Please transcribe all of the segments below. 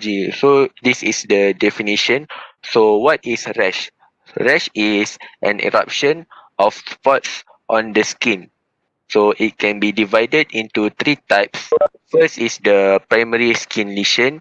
histology. So this is the definition. So what is rash? Rash is an eruption of spots on the skin. So it can be divided into three types. First is the primary skin lesion,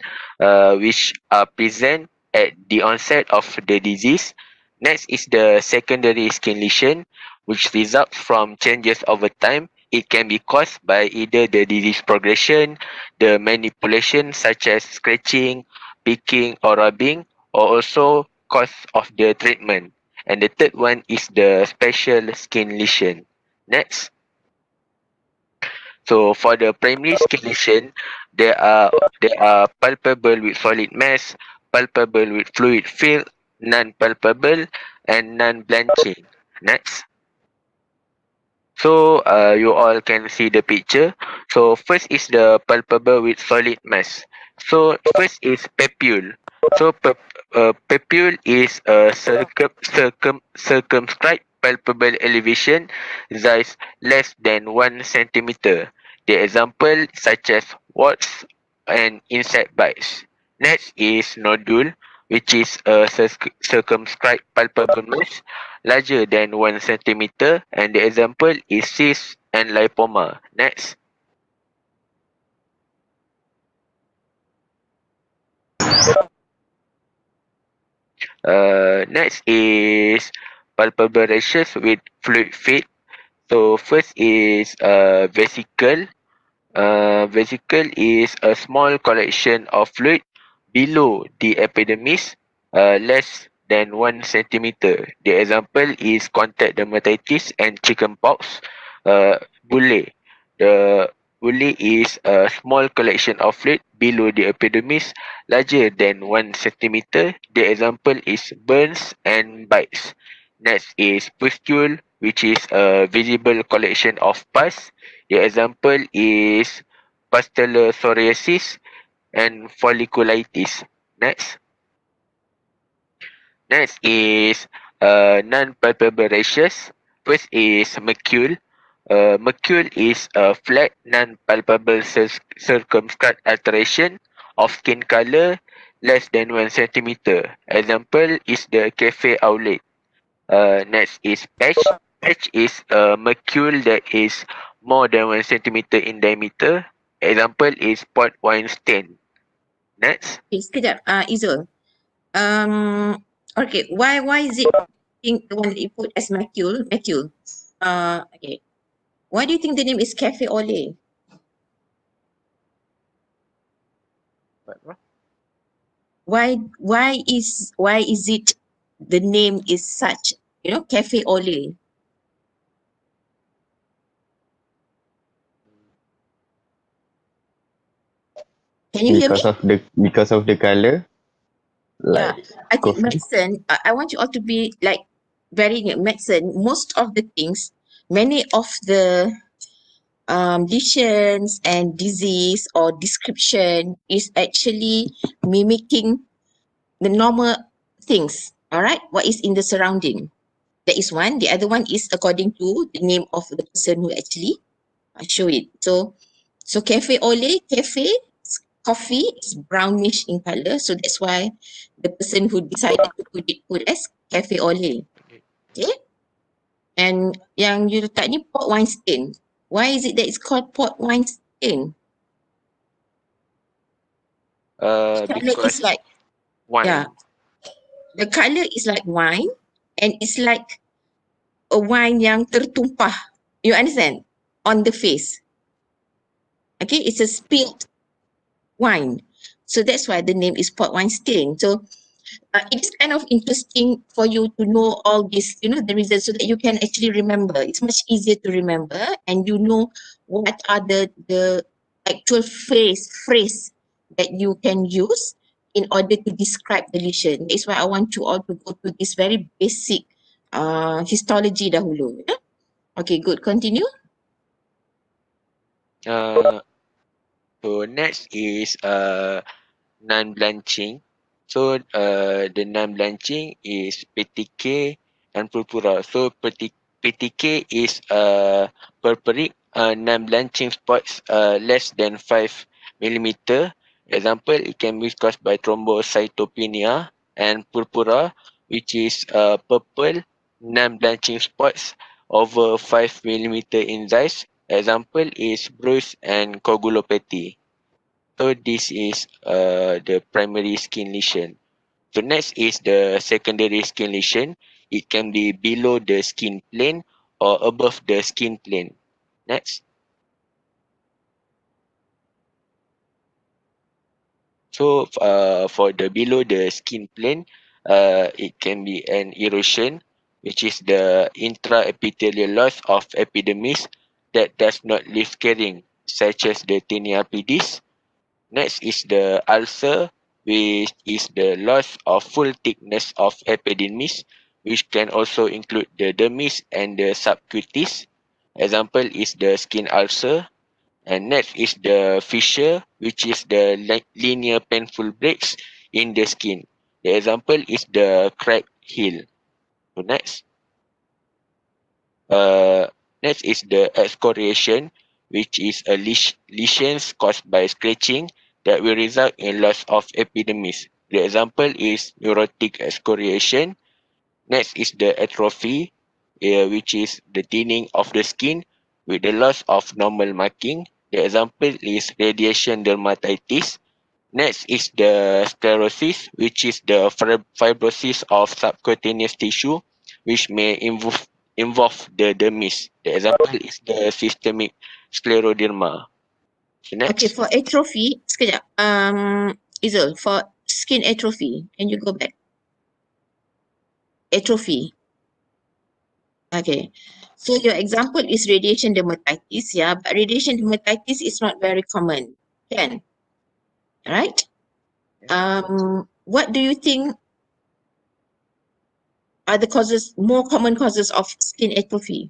which are present at the onset of the disease. Next is the secondary skin lesion, which results from changes over time. It can be caused by either the disease progression, the manipulation such as scratching, picking, or rubbing, or also cause of the treatment. And the third one is the special skin lesion. Next. So for the primary skin lesion, there are palpable with solid mass, palpable with fluid field, non-palpable, and non-blanching. Next. So you all can see the picture. So first is the palpable with solid mass. So first is papule. So papule is a circumscribed palpable elevation size less than 1 centimeter. The example such as warts and insect bites. Next is nodule, which is a circumscribed palpable mass larger than 1 centimeter, and the example is cyst and lipoma. Next. Next is palpable rashes with fluid feed. So first is vesicle. Vesicle is a small collection of fluid below the epidermis, less than 1 centimeter. The example is contact dermatitis and chickenpox. Bulle. The bulle is a small collection of fluid below the epidermis, larger than 1 centimeter. The example is burns and bites. Next is pustule, which is a visible collection of pus. The example is pustular psoriasis and folliculitis. Next. Next is non-palpable rashes. First is macule. Macule is a flat, non-palpable circumscribed alteration of skin color less than 1 centimeter. Example is the cafe outlet. Next is patch. Patch is a macule that is more than 1 centimeter in diameter. Example is port wine stain. Next. Okay, sekejap. Izul. Okay, why is it think the one that you put as macule? Macule. Okay. Why do you think the name is Cafe Ole? Why is it the name is such, Cafe Ole? Can you hear me? Because of the color, Yeah, like I think coffee. medicine, I want you all to be like very medicine. Most of the things, many of the lesions and disease or description is actually mimicking the normal things. All right, what is in the surrounding? That is one. The other one is according to the name of the person who actually show it. So cafe ole, cafe coffee is brownish in color, so that's why the person who decided to put as cafe ole. Okay. And yang you letak ni port wine stain. Why is it that it's called port wine stain? Colour is Because like, yeah, wine. the colour is like wine, and it's like a wine yang tertumpah. You understand? On the face. Okay, it's a spilled wine. So that's why the name is port wine stain. So it's kind of interesting for you to know all this, the reasons so that you can actually remember. It's much easier to remember, and you know what are the actual phrase that you can use in order to describe the lesion. That's why I want you all to go to this very basic histology dahulu. Yeah? Okay, good. Continue. Uh, so next is non-blanching. So the non-blanching is PTK and purpura. So PTK is purpuric non-blanching spots less than 5 millimeter. Example, it can be caused by thrombocytopenia and purpura, which is purple non-blanching spots over 5 millimeter in size. Example is bruise and coagulopathy. So this is the primary skin lesion. So next is the secondary skin lesion. It can be below the skin plane or above the skin plane. Next. So for the below the skin plane, it can be an erosion, which is the intraepithelial loss of epidermis that does not leave scarring, such as the tinea pedis. Next is the ulcer, which is the loss of full thickness of epidermis, which can also include the dermis and the subcutis. Example is the skin ulcer. And next is the fissure, which is the linear painful breaks in the skin. The example is the cracked heel. So uh, next is the excoriation, which is a lesions caused by scratching that will result in loss of epidermis. The example is neurotic excoriation. Next is the atrophy, which is the thinning of the skin with the loss of normal marking. The example is radiation dermatitis. Next is the sclerosis, which is the fibrosis of subcutaneous tissue, which may involve the dermis. The example is the systemic scleroderma. So Okay, next, for atrophy, sekejap. Izul, for skin atrophy, can you go back? Atrophy. Okay. So your example is radiation dermatitis, yeah, but radiation dermatitis is not very common. Can, right? What do you think are the causes, more common causes of skin atrophy?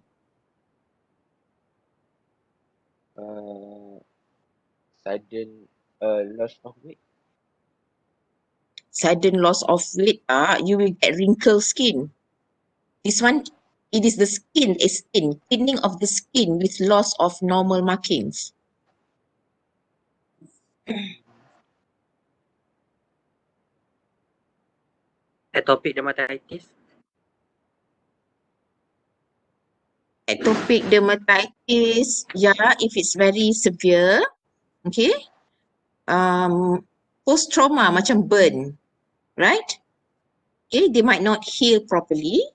uh, sudden loss of weight. Sudden loss of weight, you will get wrinkled skin. This one, it is the skin, a skin, thinning of the skin with loss of normal markings. Atopic dermatitis. Atopic dermatitis, yeah, if it's very severe, okay. Post trauma macam burn, right? Okay, they might not heal properly.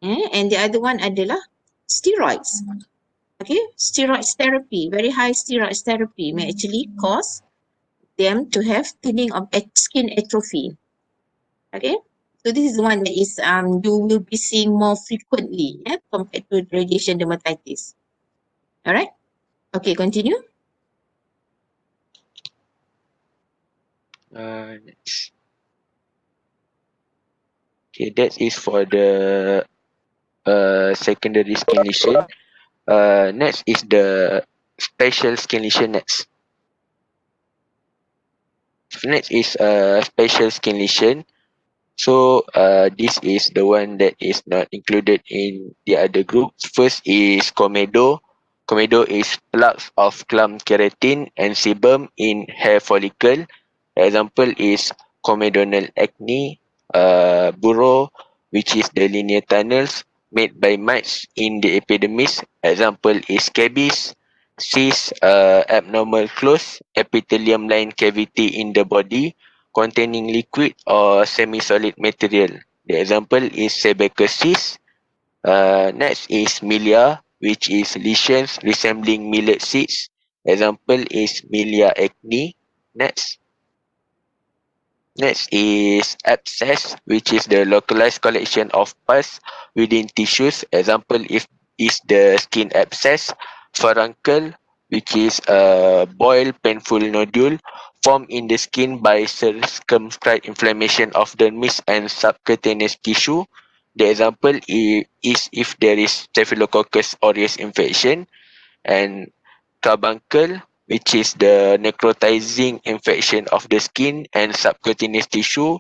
And the other one adalah steroids. Okay, steroids therapy, very high steroids therapy may actually cause them to have thinning of skin atrophy. Okay, so this is the one that is you will be seeing more frequently, compared to radiation dermatitis. All right. Okay, continue. Next. Okay, that is for the secondary skin lesion. Next is the special skin lesion next. Next is special skin lesion. So this is the one that is not included in the other group. First is komedo. Komedo is plaques of clump keratin and sebum in hair follicle. Example is comedonal acne, burrow, which is the linear tunnels made by mites in the epidermis. Example is scabies, cyst, abnormal closed epithelium line cavity in the body containing liquid or semi-solid material. The example is sebaceous. Next is milia, which is lesions resembling millet seeds. Example is milia acne. Next. Next is abscess, which is the localized collection of pus within tissues. Example is the skin abscess. Furuncle, which is a boil painful nodule formed in the skin by circumscribed inflammation of dermis and subcutaneous tissue. The example is if there is Staphylococcus aureus infection. And carbuncle, which is the necrotizing infection of the skin and subcutaneous tissue.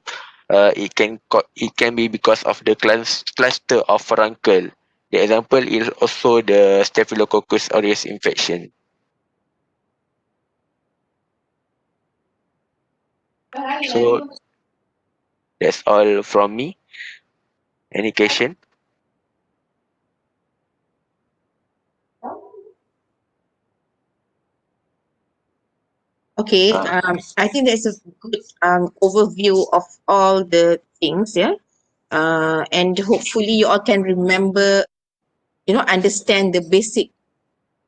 It can be because of the cluster of furuncle. The example is also the Staphylococcus aureus infection. So that's all from me. Any question? Okay, Uh, I think that's a good overview of all the things, yeah. And hopefully you all can remember, understand the basic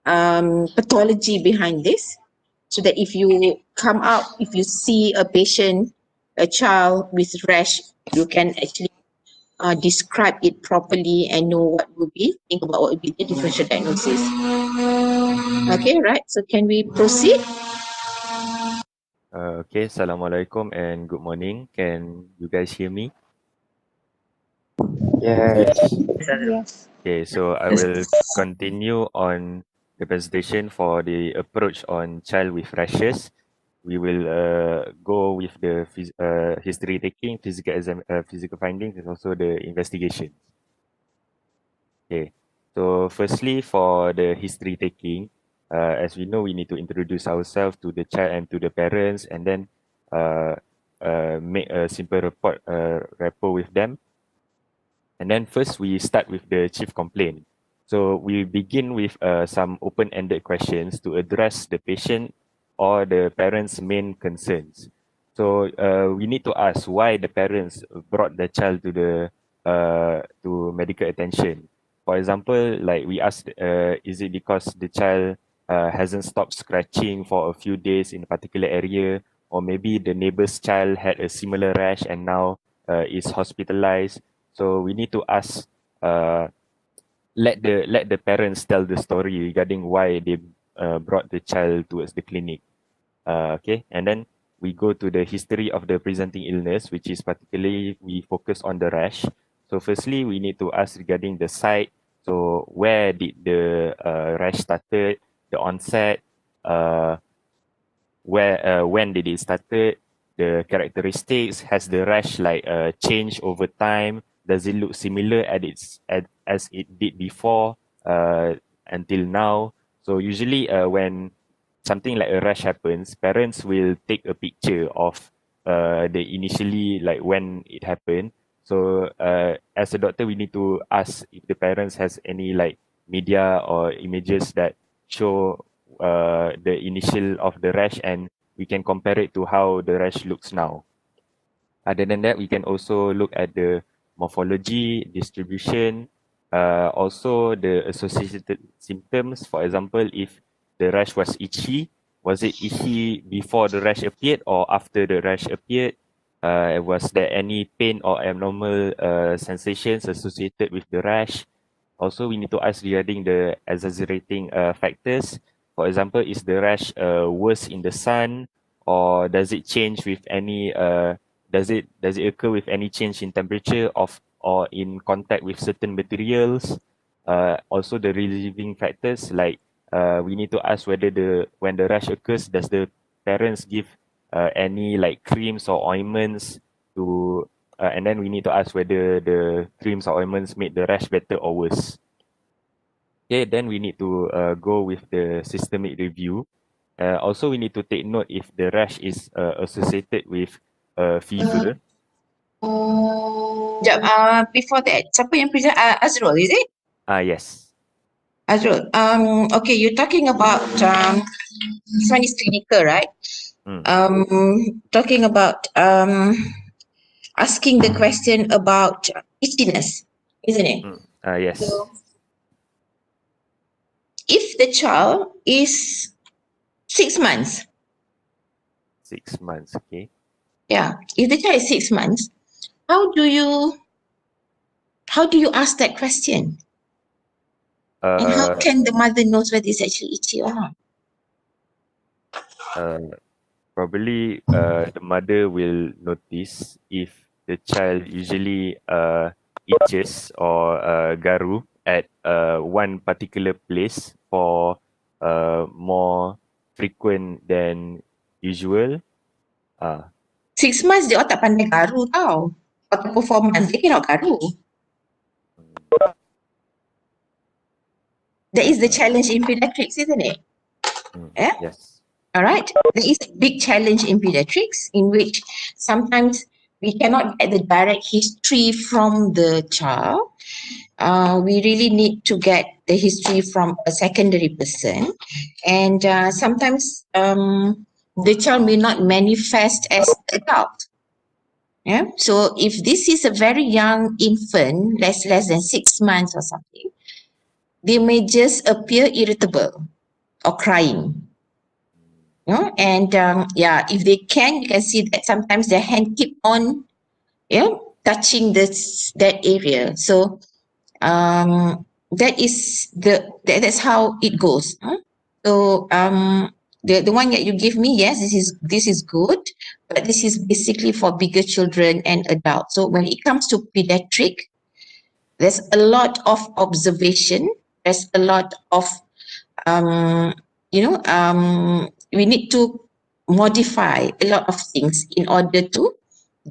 pathology behind this, so that if you come out, if you see a patient, a child with rash, you can actually describe it properly and know what would be, think about what would be the differential diagnosis. Okay, right. So can we proceed? Okay, Assalamualaikum and good morning. Can you guys hear me? Yes. Yes. Okay, so I will continue on the presentation for the approach on child with rashes. We will go with the history taking, physical findings, and also the investigation. Okay, so firstly for the history taking, as we know, we need to introduce ourselves to the child and to the parents, and then uh, make a simple rapport with them. And then first we start with the chief complaint. So we begin with some open-ended questions to address the patient or the parents' main concerns. So we need to ask why the parents brought the child to medical attention. For example, like we asked, is it because the child hasn't stopped scratching for a few days in a particular area, or maybe the neighbor's child had a similar rash and now is hospitalized. So we need to ask, uh, let the parents tell the story regarding why they brought the child towards the clinic. Okay, and then we go to the history of the presenting illness, which is particularly we focus on the rash. So firstly, we need to ask regarding the site. So where did the rash started, the onset, uh, when did it started, the characteristics, has the rash like changed over time, does it look similar as it did before until now. So usually when something like a rash happens, parents will take a picture of the initially like when it happened. So as a doctor we need to ask if the parents has any like media or images that show the initial of the rash, and we can compare it to how the rash looks now. Other than that, we can also look at the morphology, distribution, also the associated symptoms. For example, if the rash was itchy, was it itchy before the rash appeared or after the rash appeared? Was there any pain or abnormal sensations associated with the rash? Also, we need to ask regarding the exaggerating factors. For example, is the rash worse in the sun, or does it change with any does it occur with any change in temperature of or in contact with certain materials? Also, the relieving factors, like we need to ask whether when the rash occurs, does the parents give any like creams or ointments to and then we need to ask whether the creams or ointments made the rash better or worse. Okay, then we need to go with the systemic review. Also, we need to take note if the rash is associated with fever. Sekejap, before that, siapa yang present? Azrul, is it? Yes. Azrul, okay, you're talking about this one is clinical, right? Mm, Talking about asking the question about itchiness, isn't it? yes. If the child is 6 months, 6 months. Okay. yeah, if the child is 6 months, how do you ask that question? And how Uh, can the mother knows whether it's actually itchy or not? uh, Probably the mother will notice if the child usually itches or garu at one particular place for more frequent than usual. Uh, 6 months dia orang tak pandai garu tau. Ataupun 4 months, dia cannot garu. That is the uh, challenge in pediatrics, isn't it? Yeah? yes. All right. There is a big challenge in pediatrics in which sometimes we cannot get the direct history from the child. We really need to get the history from a secondary person. And sometimes the child may not manifest as adult. Yeah. So if this is a very young infant, less than 6 months or something, they may just appear irritable or crying. You know? And yeah, if they can, you can see that sometimes their hand keep on, touching that area. So that is that's how it goes. Huh? So the one that you give me, yes, this is good, but this is basically for bigger children and adults. So when it comes to pediatric, there's a lot of observation. There's a lot of um, we need to modify a lot of things in order to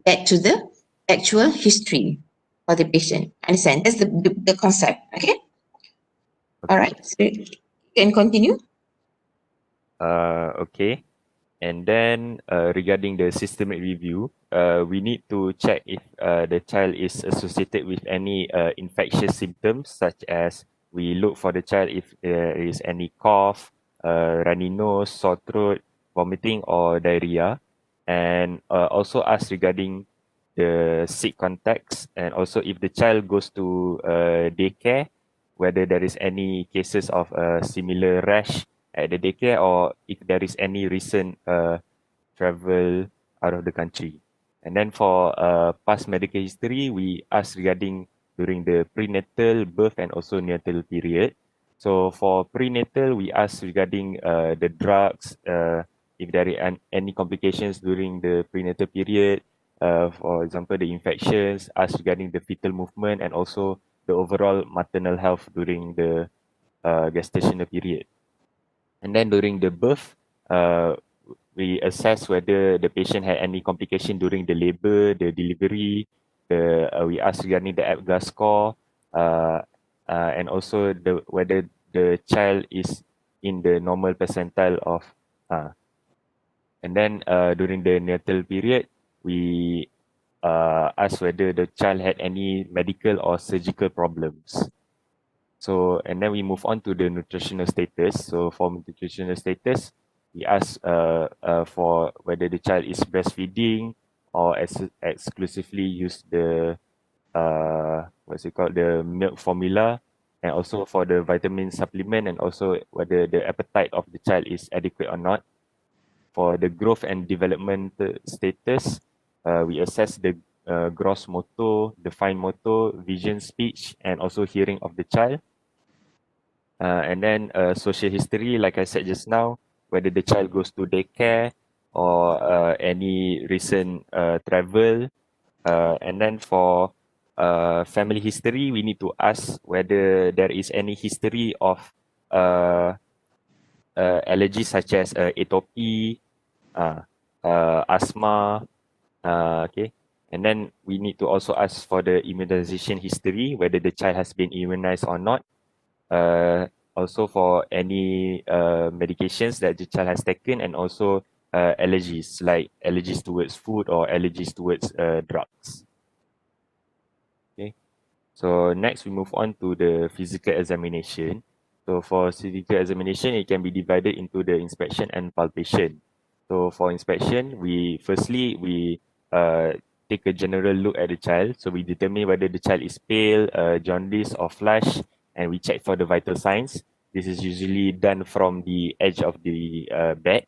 get to the actual history for the patient. Understand? That's the concept. Okay. All Okay. right. So you can continue. Okay. And then regarding the systemic review, we need to check if the child is associated with any infectious symptoms, such as we look for the child if there is any cough, runny nose, sore throat, vomiting, or diarrhea. And also ask regarding the sick context, and also if the child goes to daycare, whether there is any cases of a similar rash at the daycare, or if there is any recent travel out of the country. And then for past medical history, we ask regarding during the prenatal, birth, and also neonatal period. So for prenatal, we ask regarding the drugs, if there are any complications during the prenatal period, for example, the infections, ask regarding the fetal movement, and also the overall maternal health during the gestational period. And then during the birth, uh, we assess whether the patient had any complication during the labor, the delivery. We ask regarding the APGAR score, uh, and also whether the child is in the normal percentile of. Uh, and then during the neonatal period, we ask whether the child had any medical or surgical problems. So, and then we move on to the nutritional status. So for nutritional status, we ask for whether the child is breastfeeding or exclusively use the what's it called, the milk formula, and also for the vitamin supplement, and also whether the appetite of the child is adequate or not. For the growth and development status, we assess the gross motor, the fine motor, vision, speech, and also hearing of the child. And then social history, like I said just now, whether the child goes to daycare or any recent travel. And then for family history, we need to ask whether there is any history of uh, allergies such as atopy, uh, asthma. Okay. And then we need to also ask for the immunization history, whether the child has been immunized or not. Also for any medications that the child has taken, and also allergies, like allergies towards food or allergies towards drugs. Okay. So next we move on to the physical examination. So for physical examination, it can be divided into the inspection and palpation. So for inspection, we take a general look at the child. So we determine whether the child is pale, jaundice, or flush, and we check for the vital signs. This is usually done from the edge of the bed.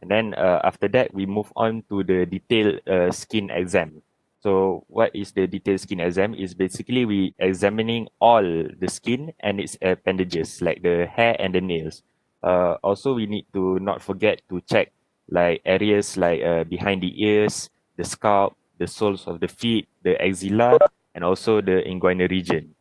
And then after that, we move on to the detailed skin exam. So what is the detailed skin exam? Is basically we examining all the skin and its appendages, like the hair and the nails. Also, we need to not forget to check like areas like behind the ears, the scalp, the soles of the feet, the axilla, and also the inguinal region.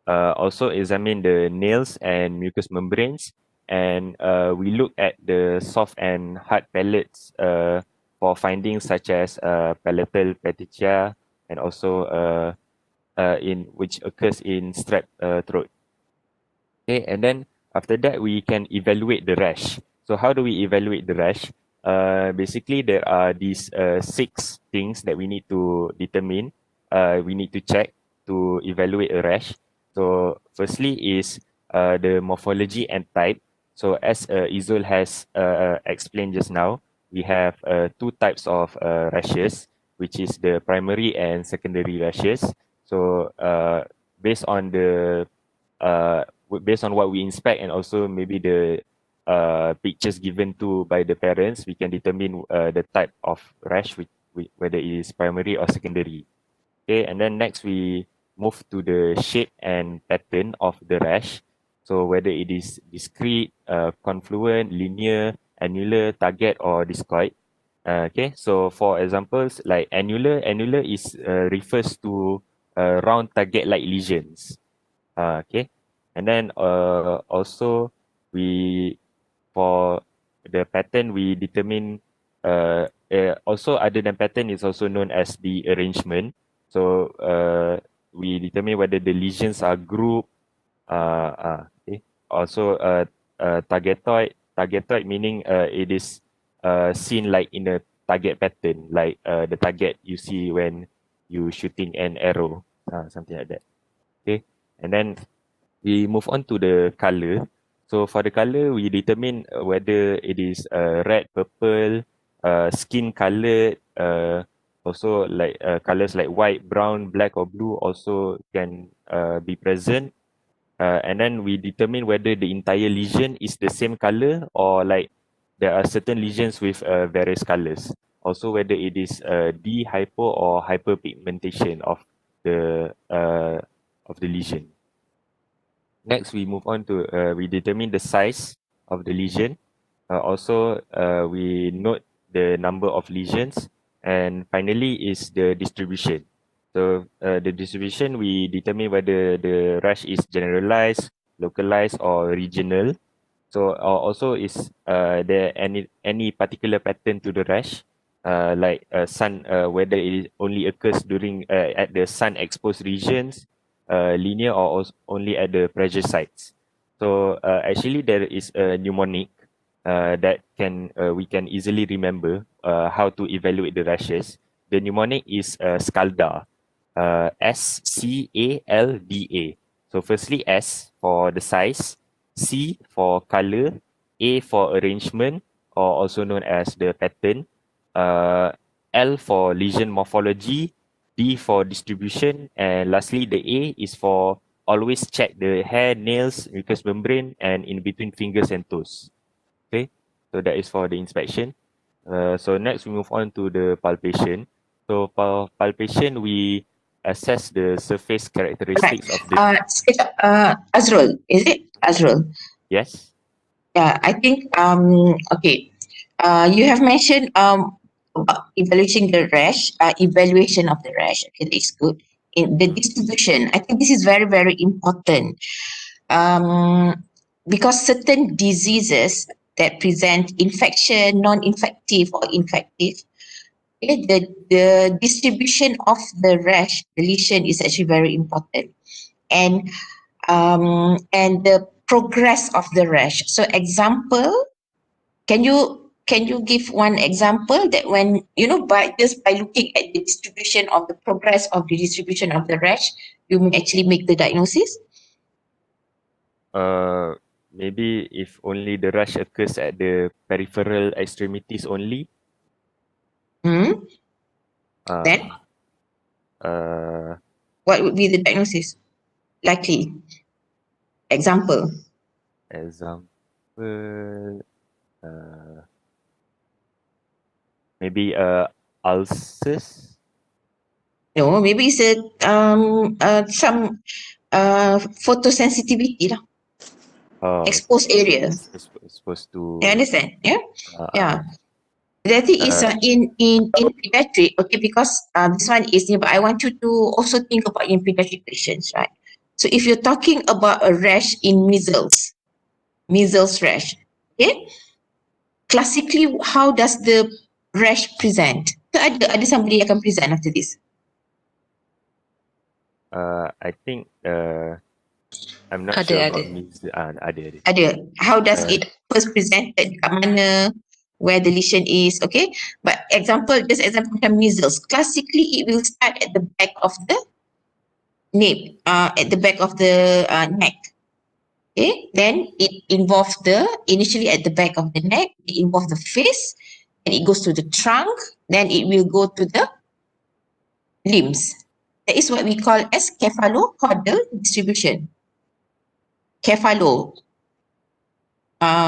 Also examine the nails and mucous membranes, and we look at the soft and hard palates for findings such as palatal petechia, and also in which occurs in strep throat. Okay, and then after that we can evaluate the rash. So how do we evaluate the rash? Basically, there are these 6 things that we need to determine. We need to check to evaluate a rash. So firstly is the morphology and type. So as Izul has explained just now, we have 2 types of rashes, which is the primary and secondary rashes. So based on the based on what we inspect and also maybe the pictures given to by the parents, we can determine the type of rash, whether it is primary or secondary. Okay, and then next we move to the shape and pattern of the rash. So whether it is discrete, confluent, linear, annular, target, or discoid. Okay, so for examples like annular is refers to round target-like lesions. Okay, and then also we for the pattern we determine also other than pattern is also known as the arrangement. So we determine whether the lesions are grouped. Okay. Also targetoid meaning it is seen like in a target pattern, like the target you see when you shooting an arrow, something like that. Okay, and then we move on to the color. So for the color, we determine whether it is red, purple, skin colored, also like colors like white, brown, black, or blue also can be present. And then we determine whether the entire lesion is the same color or like there are certain lesions with various colors. Also whether it is hypo or hyperpigmentation of the lesion. Next, we move on to we determine the size of the lesion. Also, we note the number of lesions, and finally is the distribution. So, the distribution we determine whether the rash is generalized, localized, or regional. So, also is there any particular pattern to the rash, like sun, whether it only occurs during at the sun exposed regions, linear or also only at the pressure sites. So actually there is a mnemonic that can we can easily remember how to evaluate the rashes. The mnemonic is SCALDA, SCALDA. So firstly S for the size, C for color, A for arrangement or also known as the pattern, uh, L for lesion morphology, D for distribution, and lastly the A is for always check the hair, nails, mucous membrane, and in between fingers and toes. Okay, so that is for the inspection. So next we move on to the palpation. So palpation we assess the surface Right. characteristics of the Azrul, is it? Azrul. yes. Yeah, I think okay. You have mentioned about evaluation of the rash. Okay, that's good. In the Mm. distribution, I think this is very, very important. Because certain diseases that present infection, non-infective or infective, okay, the distribution of the rash, the lesion is actually very important. And the progress of the rash. So example, can you give one example that when by just by looking at the distribution of the progress of the distribution of the rash, you may actually make the diagnosis? Uh, Maybe if only the rash occurs at the peripheral extremities only. Hmm? Then Uh, uh, what would be the diagnosis? Likely. Example. Example, uh, maybe ulcers. No, maybe it's a some photosensitivity lah, Oh, exposed area. it's supposed You to. understand? Yeah. Uh, uh, Yeah. That is uh, in pediatric, okay, because this one is new, but I want you to also think about in pediatric patients, right? So if you're talking about a rash in measles rash, okay, classically, how does the rash present? So ada somebody yang akan present after this. I think I'm not sure about measles. Ada. Ada. How does Uh, it first presented? Kat mana? Where the lesion is? Okay. But just example macam measles. Classically, it will start at the back of the nape, at the back of the neck. Okay. Then it involves initially at the back of the neck, it involves the face, and it goes to the trunk. Then it will go to the limbs. That is what we call as cephalocaudal distribution. Cephalo,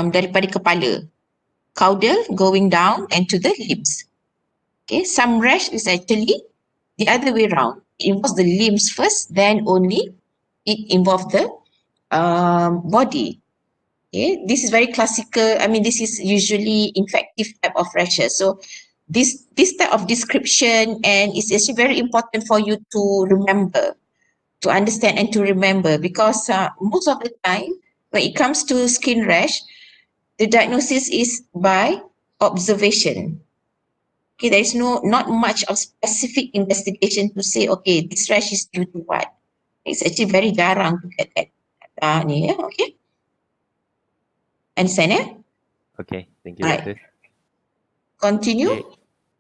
daripada kepala. Caudal going down and to the limbs. Okay, some rash is actually the other way around. It involves the limbs first, then only it involves the body. Okay, this is very classical. I mean, this is usually infective type of rashes. So this type of description, and it's actually very important for you to remember, to understand and to remember, because most of the time when it comes to skin rash, the diagnosis is by observation. Okay, there is not much of specific investigation to say, okay, this rash is due to what. It's actually very jarang to get that. Okay. Understand, yeah? okay, thank you, Alright. doctor. Continue. Okay.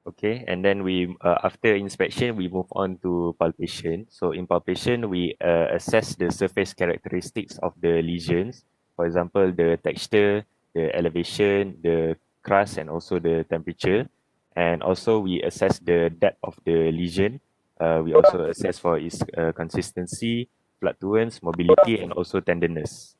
Okay, and then we after inspection we move on to palpation. So in palpation we assess the surface characteristics of the lesions. For example, the texture, the elevation, the crust, and also the temperature. And also we assess the depth of the lesion. We also assess for its consistency, fluctuance, mobility, and also tenderness.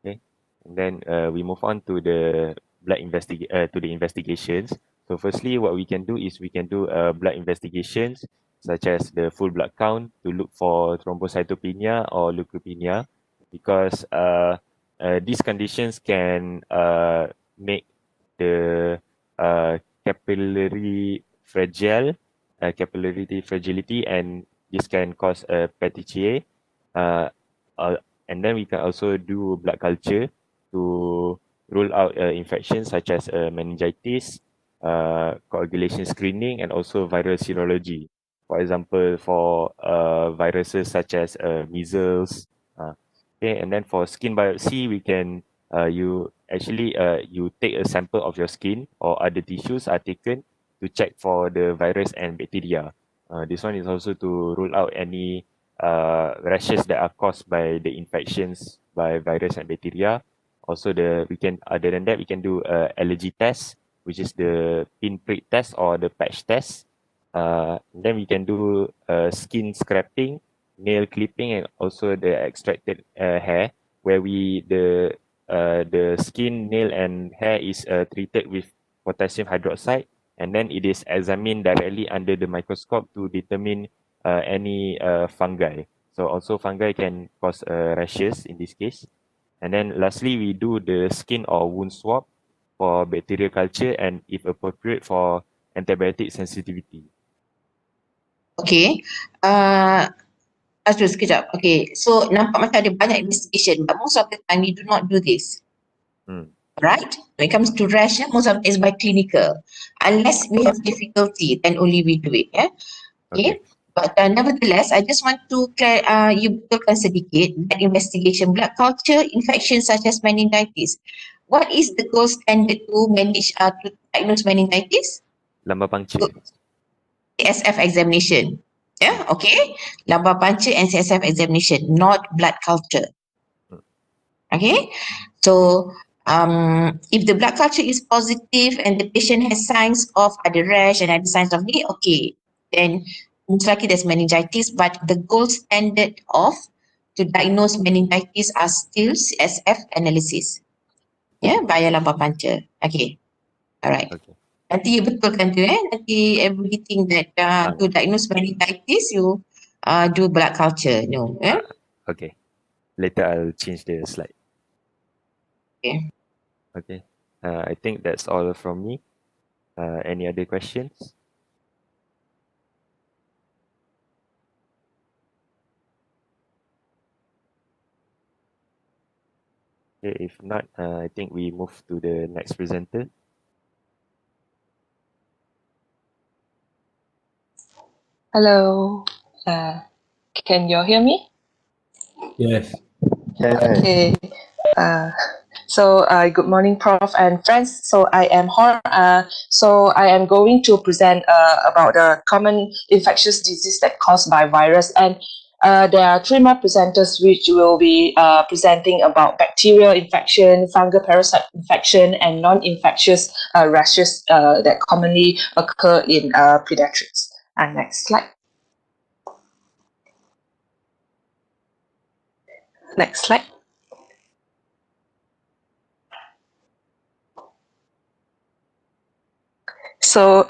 Okay, and then we move on to the to the investigations. So firstly, what we can do is we can do blood investigations such as the full blood count to look for thrombocytopenia or leukopenia, because these conditions can make the capillary capillary fragility, and this can cause a petechiae. Uh, uh, and then we can also do blood culture to rule out infections such as meningitis, coagulation screening, and also viral serology. For example, for viruses such as measles. Okay, and then for skin biopsy, we can you take a sample of your skin or other tissues are taken to check for the virus and bacteria. This one is also to rule out any rashes that are caused by the infections by virus and bacteria. Also, we can other than that we can do allergy test, which is the pinprick test or the patch test. Then we can do skin scraping, nail clipping, and also the extracted hair, where the skin, nail, and hair is treated with potassium hydroxide, and then it is examined directly under the microscope to determine any fungi. So also fungi can cause rashes in this case. And then lastly, we do the skin or wound swab for bacterial culture and if appropriate for antibiotic sensitivity. Okay. Azrul, sekejap. Okay. So, nampak macam ada banyak investigation, but most of the time we do not do this. Hmm. Right? When it comes to rash, most of it is by clinical. Unless we have difficulty, then only we do it. Yeah? Okay. Okay. But nevertheless, I just want to you betulkan sedikit that investigation blood culture infection such as meningitis. What is the gold standard to manage to diagnose meningitis? Lumbar puncture. CSF examination. Yeah, okay. Lumbar puncture and CSF examination, not blood culture. Okay. So if the blood culture is positive and the patient has signs of other rash and other signs of knee, okay, then most likely there's meningitis, but the gold standard of to diagnose meningitis are still CSF analysis. Yeah, via lumbar puncture. Okay. All right. Okay. Nanti you betulkan tu nanti everybody think that to diagnose meningitis you do blood culture. No. Okay. Later I'll change the slide. Okay. Okay. I think that's all from me. Any other questions? Okay, if not, I think we move to the next presenter. Hello. Uh, Can you hear me? Yes. Can. Okay. Uh, good morning, Prof. and friends. So I am Hor. So I am going to present about the common infectious disease that caused by virus. And there are three more presenters which will be presenting about bacterial infection, fungal parasite infection, and non-infectious rashes that commonly occur in pediatrics. And next slide. Next slide. So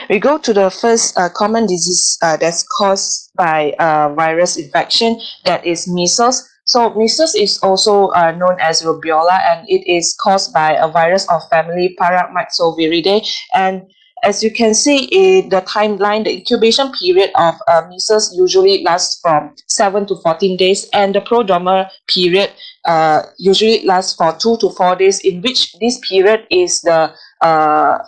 we go to the first common disease that's caused by virus infection, that is measles. So measles is also known as rubella, and it is caused by a virus of family Paramyxoviridae. And as you can see in the timeline, the incubation period of measles usually lasts from 7 to 14 days, and the prodromal period usually lasts for 2 to 4 days, in which this period is the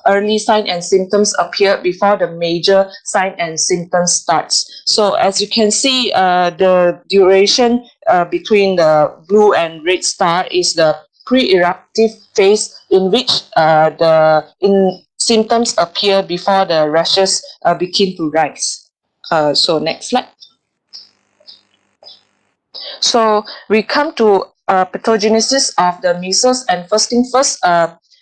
early sign and symptoms appear before the major sign and symptoms starts. So as you can see, the duration between the blue and red star is the pre-eruptive phase, in which the symptoms appear before the rashes begin to rise. So next slide. So we come to pathogenesis of the measles, and first thing first,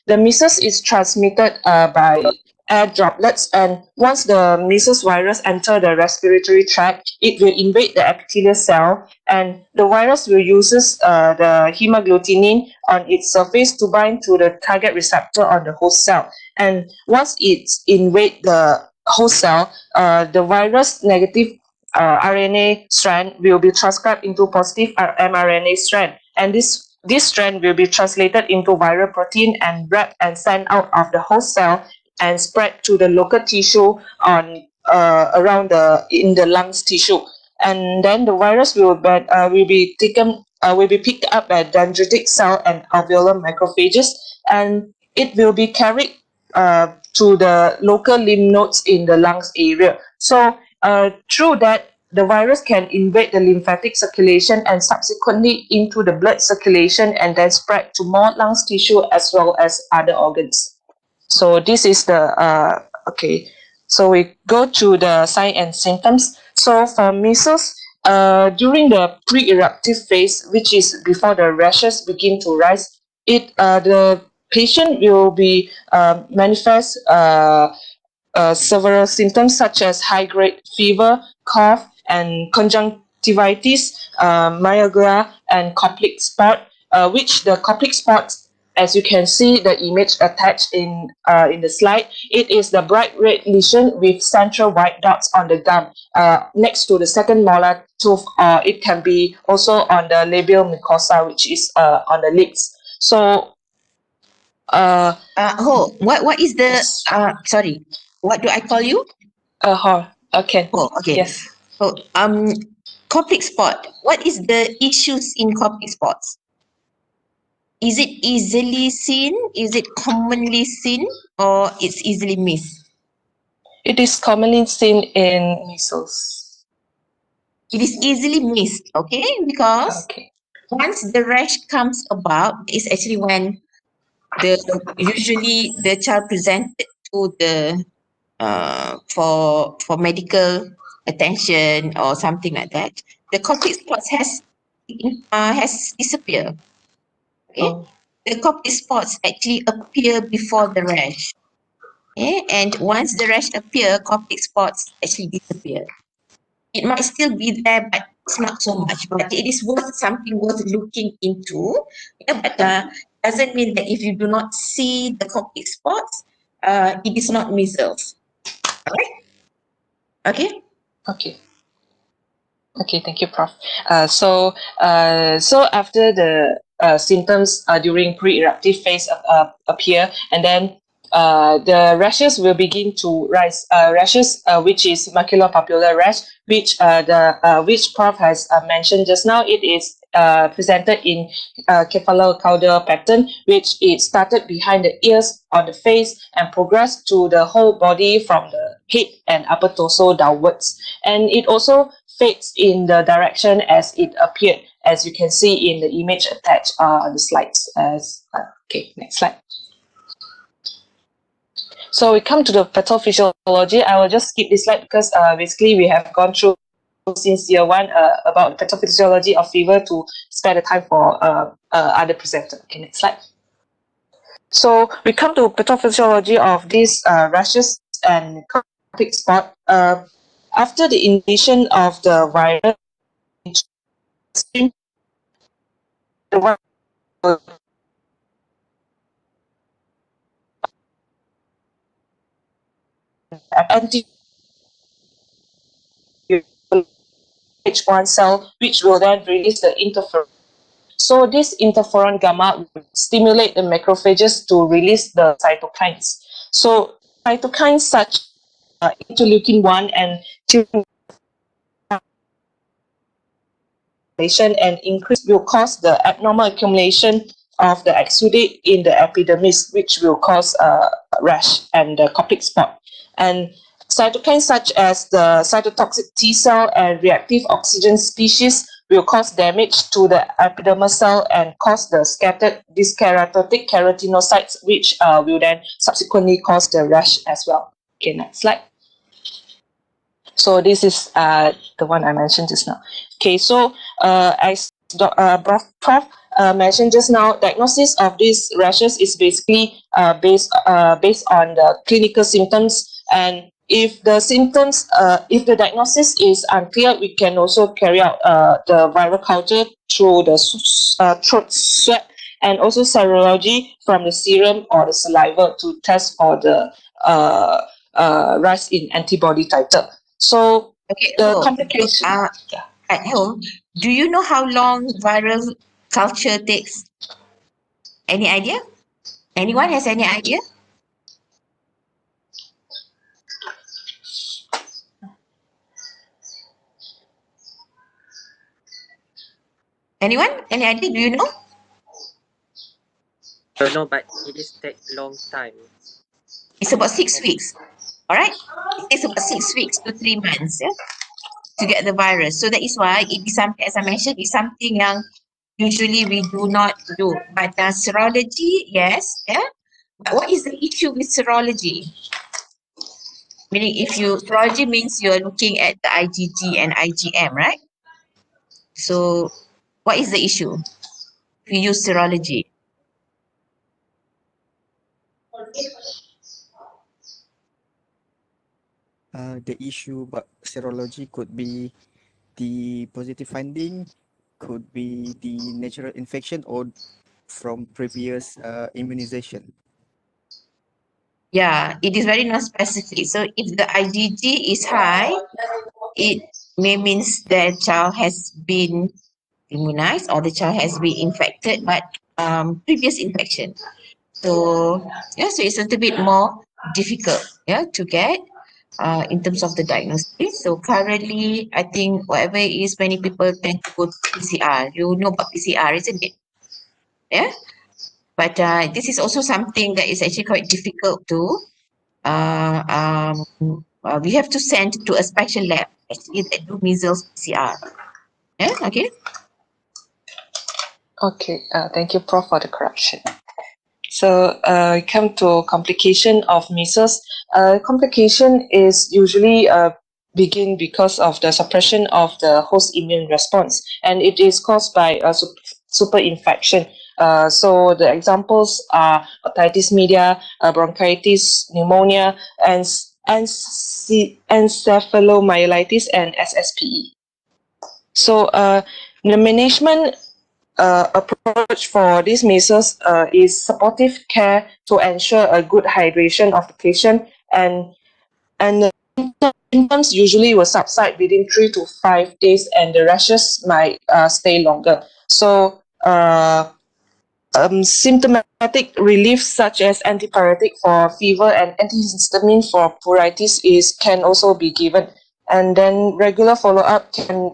the measles is transmitted by air droplets, and once the measles virus enter the respiratory tract, it will invade the epithelial cell, and the virus will uses the hemagglutinin on its surface to bind to the target receptor on the host cell. And once it invade the host cell, the virus negative RNA strand will be transcribed into positive mRNA strand, and this strand will be translated into viral protein and wrapped and sent out of the host cell and spread to the local tissue on around in the lungs tissue, and then the virus will be picked up by dendritic cell and alveolar macrophages, and it will be carried to the local lymph nodes in the lungs area. So through that, the virus can invade the lymphatic circulation and subsequently into the blood circulation, and then spread to more lungs tissue as well as other organs. So this is the okay. So we go to the sign and symptoms. So for measles, during the pre-eruptive phase, which is before the rashes begin to rise, the patient will be manifest several symptoms such as high-grade fever, cough, and conjunctivitis, myalgia, and complete spot, which the complete spots, as you can see the image attached in the slide, it is the bright red lesion with central white dots on the gum next to the second molar tooth. It can be also on the labial mucosa, which is on the lips. So what is the yes. sorry, what do I call you? Okay. Oh, okay. Yes. So Copic spot. What is the issues in Copic spots? Is it easily seen? Is it commonly seen, or it's easily missed? It is commonly seen in measles. It is easily missed, okay? Because Okay. once the rash comes about, is actually when usually the child presented to the for medical attention or something like that. The Copic spots has disappeared. Okay, Oh. the Copic spots actually appear before the rash. Okay, and once the rash appear, Copic spots actually disappear. It might still be there, but it's not so much. But it is something worth looking into. Yeah, but doesn't mean that if you do not see the Copic spots, it is not measles. Alright? Okay. Okay. Okay, thank you, Prof. So after the symptoms during pre-eruptive phase appear, and then the rashes will begin to rise. Rashes, which is maculopapular rash, which Prof has mentioned just now. It is presented in cephalocaudal pattern, which it started behind the ears on the face and progressed to the whole body from the head and upper torso downwards. And it also fades in the direction as it appeared, as you can see in the image attached on the slides. Okay, next slide. So we come to the pathophysiology. I will just skip this slide because basically we have gone through since year one about the pathophysiology of fever to spare the time for other presenter. Okay, next slide. So we come to pathophysiology of these rashes and copic spot. After the invasion of the virus, the virus will anti H1 cell, which will then release the interferon. So this interferon gamma will stimulate the macrophages to release the cytokines. So cytokines such interleukin 1 and and increase will cause the abnormal accumulation of the exudate in the epidermis, which will cause rash and the copic spot. And cytokines such as the cytotoxic T cell and reactive oxygen species will cause damage to the epidermal cell and cause the scattered dyskeratotic keratinocytes, which will then subsequently cause the rash as well. Okay, next slide. So this is the one I mentioned just now. Okay, so as Prof mentioned just now, diagnosis of these rashes is basically based on the clinical symptoms, and if the symptoms, if the diagnosis is unclear, we can also carry out the viral culture through the throat swab and also serology from the serum or the saliva to test for the rise in antibody titer. So Okay, the so, complication. at home, do you know how long viral culture takes? Any idea? Anyone has any idea? Anyone? Any idea? Do you know? Don't know, but it is take long time. It's about 6 weeks. All right? It takes about 6 weeks to 3 months, yeah, to get the virus. So that is why it is something, as I mentioned, it's something yang usually we do not do. But serology, yes, yeah. But what is the issue with serology? Meaning, if you serology means you're looking at the IgG and IgM, right? So, what is the issue if you use serology? The issue about serology could be the positive finding, could be the natural infection or from previous immunization. Yeah, it is very non-specific. So if the IgG is high, it may means the child has been immunized or the child has been infected, but previous infection. So yeah, so it's a little bit more difficult, yeah, to get in terms of the diagnosis. So currently, I think whatever it is, many people tend to go to PCR. You know about PCR, isn't it? Yeah. But this is also something that is actually quite difficult to we have to send to a special lab actually that do measles PCR. Yeah, okay. Okay, thank you, Prof, for the correction. So we come to complication of measles. Complication is usually begin because of the suppression of the host immune response, and it is caused by a super infection. So the examples are otitis media, bronchitis, pneumonia, and encephalomyelitis and SSPE. So the management approach for these measles is supportive care to ensure a good hydration of the patient, and the symptoms usually will subside within 3 to 5 days, and the rashes might stay longer. So symptomatic relief such as antipyretic for fever and antihistamine for pruritus can also be given, and then regular follow-up can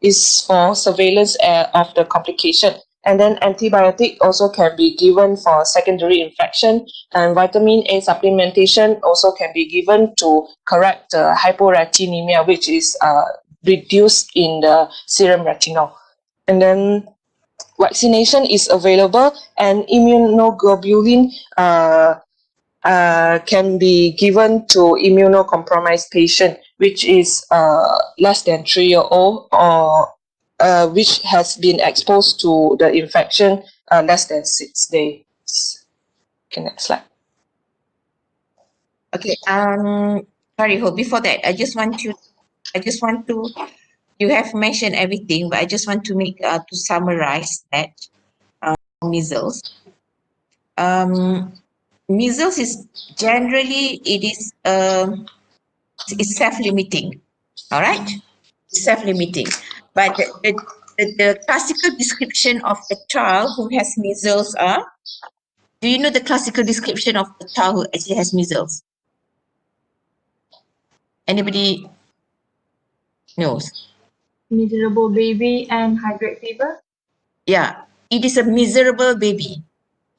is for surveillance of the complication, and then antibiotic also can be given for secondary infection, and vitamin A supplementation also can be given to correct hyporactinemia, which is reduced in the serum retinol. And then vaccination is available, and immunoglobulin can be given to immunocompromised patient, which is less than 3 year old, or which has been exposed to the infection less than 6 days. Okay, next slide. Okay. Sorry, Ho. Before that, you have mentioned everything, but I just want to to summarize that measles. Measles is generally it's self-limiting. All right, self-limiting. But the classical description of a child who has measles are. Do you know the classical description of a child who actually has measles? Anybody knows? Miserable baby and high grade fever. Yeah, it is a miserable baby.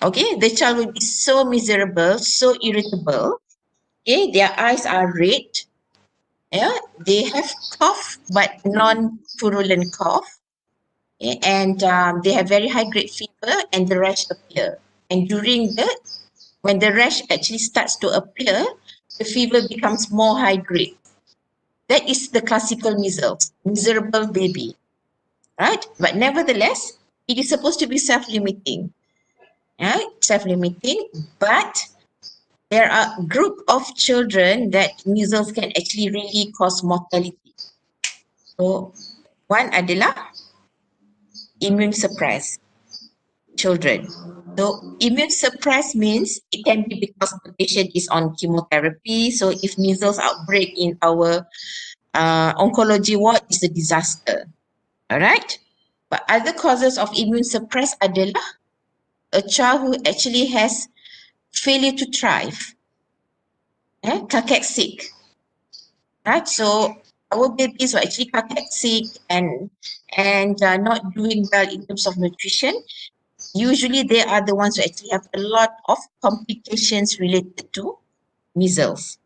Okay, the child will be so miserable, so irritable. Okay, their eyes are red. Yeah, they have cough, but non-purulent cough. Okay, and they have very high grade fever, and the rash appear. And when the rash actually starts to appear, the fever becomes more high grade. That is the classical measles, miserable baby, right? But nevertheless, it is supposed to be self-limiting, right? Self-limiting, but there are a group of children that measles can actually really cause mortality. So, one adalah immune suppressed children. So, immune suppressed means it can be because the patient is on chemotherapy. So, if measles outbreak in our oncology ward, is a disaster. All right. But other causes of immune suppressed adalah a child who actually has failure to thrive, sick, right? So our babies were actually sick and not doing well in terms of nutrition. Usually they are the ones who actually have a lot of complications related to measles.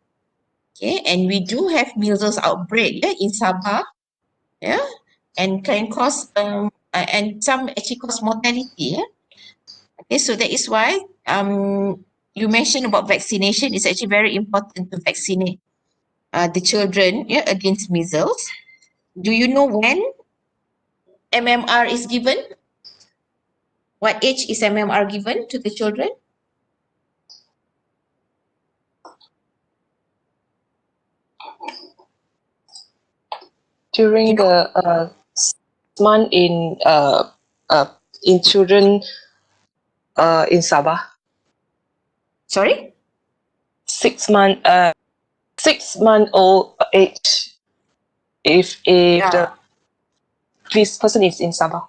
Okay, and we do have measles outbreak in Sabah, and can cause and some actually cause mortality. Okay, so that is why you mentioned about vaccination. It's actually very important to vaccinate the children against measles. Do you know when MMR is given? What age is MMR given to the children? During You know? the 6 month in children in Sabah. Sorry? 6 month 6 month old age, if the this person is in Sabah.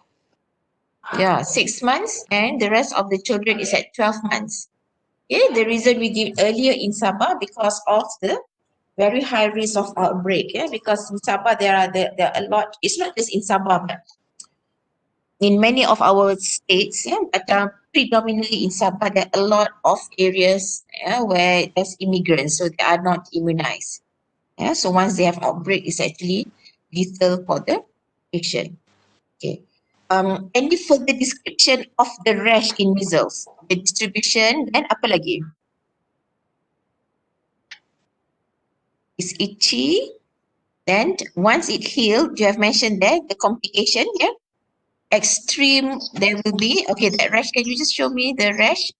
Yeah, 6 months, and the rest of the children is at 12 months. Okay, the reason we give earlier in Sabah because of the very high risk of outbreak. Because in Sabah there are a lot. It's not just in Sabah, but in many of our states, but predominantly in Sabah, there are a lot of areas where there's immigrants, so they are not immunized. So once they have outbreak, it's actually lethal for the patient. Okay. Any further description of the rash in measles? The distribution, then apa lagi? It's itchy. Then once it healed, you have mentioned that the complication, extreme, there will be, okay, that rash, can you just show me the rash?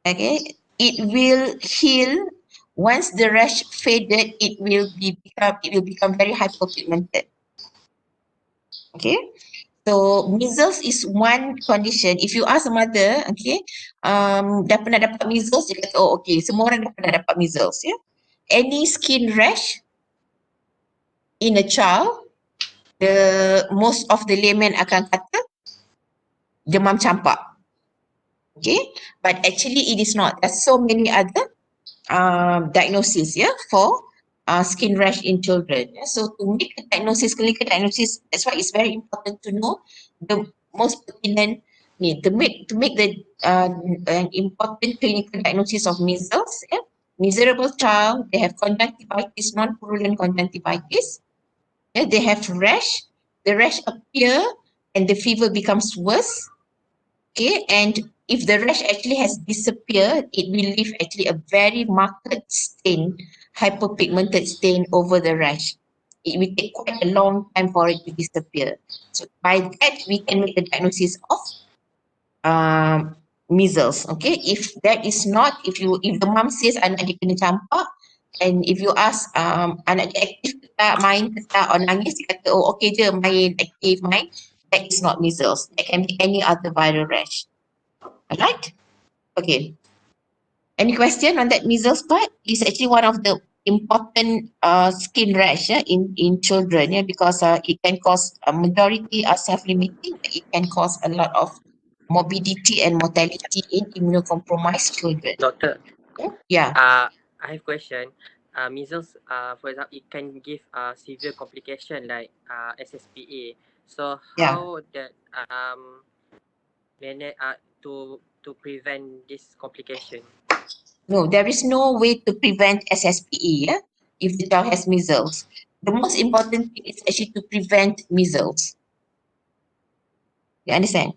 Okay, it will heal. Once the rash faded, it will become very hyperpigmented. Okay, so measles is one condition. If you ask a mother, okay, dah pernah dapat measles, dia kata, oh okay, semua orang dah pernah dapat measles, Any skin rash in a child, most of the layman akan kata demam campak. Okay, but actually it is not. There's so many other diagnosis for skin rash in children. So to make a diagnosis, clinical diagnosis, that's why it's very important to know the most pertinent need to make the an important clinical diagnosis of measles. miserable child, they have conjunctivitis, non-purulent conjunctivitis. Yeah, they have rash. The rash appear and the fever becomes worse. Okay, and if the rash actually has disappeared, it will leave actually a very marked stain, hyperpigmented stain over the rash. It will take quite a long time for it to disappear. So by that, we can make the diagnosis of measles. Okay, if that is not, if the mom says anak dia kena campak, and if you ask anak dia aktif ke tak, main ke tak, or nangis, dia kata oh okay je, main aktif, main, that is not measles. That can be any other viral rash. Alright? Okay. Any question on that measles part? It's actually one of the important skin rash in children, because it can cause, majority are self-limiting, but it can cause a lot of morbidity and mortality in immunocompromised children. Doctor, Yeah. I have question. Measles, for example, it can give severe complication like SSPA. So Yeah. how that to prevent this complication? No, there is no way to prevent SSPE, if the child has measles. The most important thing is actually to prevent measles. You understand?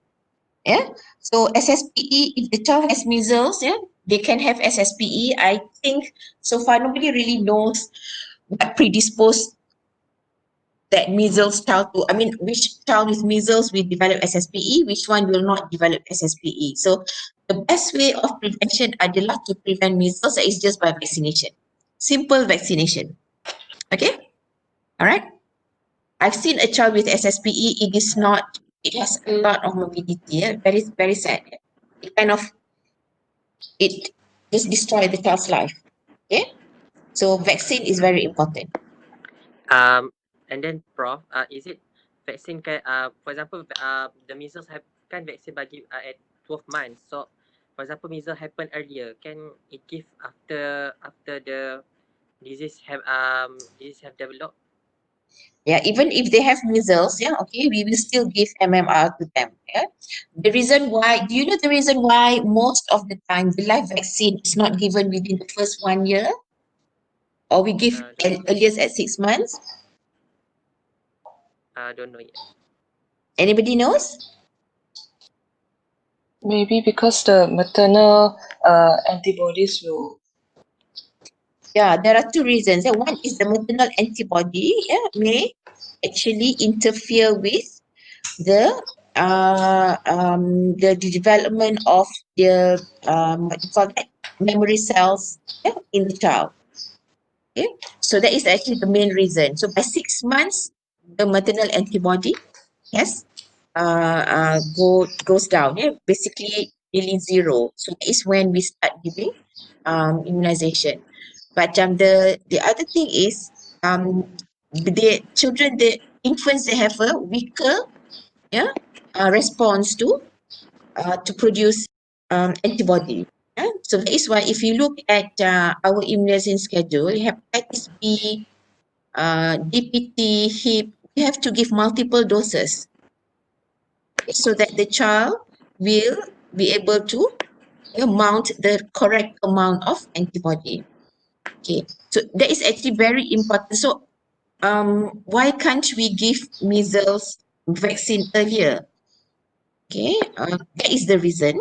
Yeah. So SSPE, if the child has measles, they can have SSPE. I think so far nobody really knows what predisposed that measles child to. I mean, which child with measles will develop SSPE, which one will not develop SSPE. So the best way of prevention adalah to prevent measles is just by vaccination. Simple vaccination. Okay? All right? I've seen a child with SSPE. It is not, it has a lot of morbidity. Very, very sad. It just destroy the child's life. Okay? So vaccine is very important. And then Prof, is it vaccine can for example the measles have kan vaccine bagi at 12 months. So for example measles happen earlier, can it give after the disease have developed? Yeah, even if they have measles, okay, we will still give MMR to them. Yeah. The reason why, do you know the reason why most of the time the live vaccine is not given within the first 1 year? Or we give earliest at 6 months? Don't know yet. Anybody knows? Maybe because the maternal antibodies will. Yeah, there are two reasons. One is the maternal antibody may actually interfere with the development of the what you call that, memory cells in the child. Okay, so that is actually the main reason. So by 6 months, the maternal antibody goes down. Basically nearly zero. So that is when we start giving immunization. But the other thing is the children, the infants, they have a weaker response to produce antibody. So that is why if you look at our immunization schedule, hepatitis B, DPT, HIP, we have to give multiple doses so that the child will be able to mount the correct amount of antibody. Okay, so that is actually very important. So why can't we give measles vaccine earlier? Okay, that is the reason.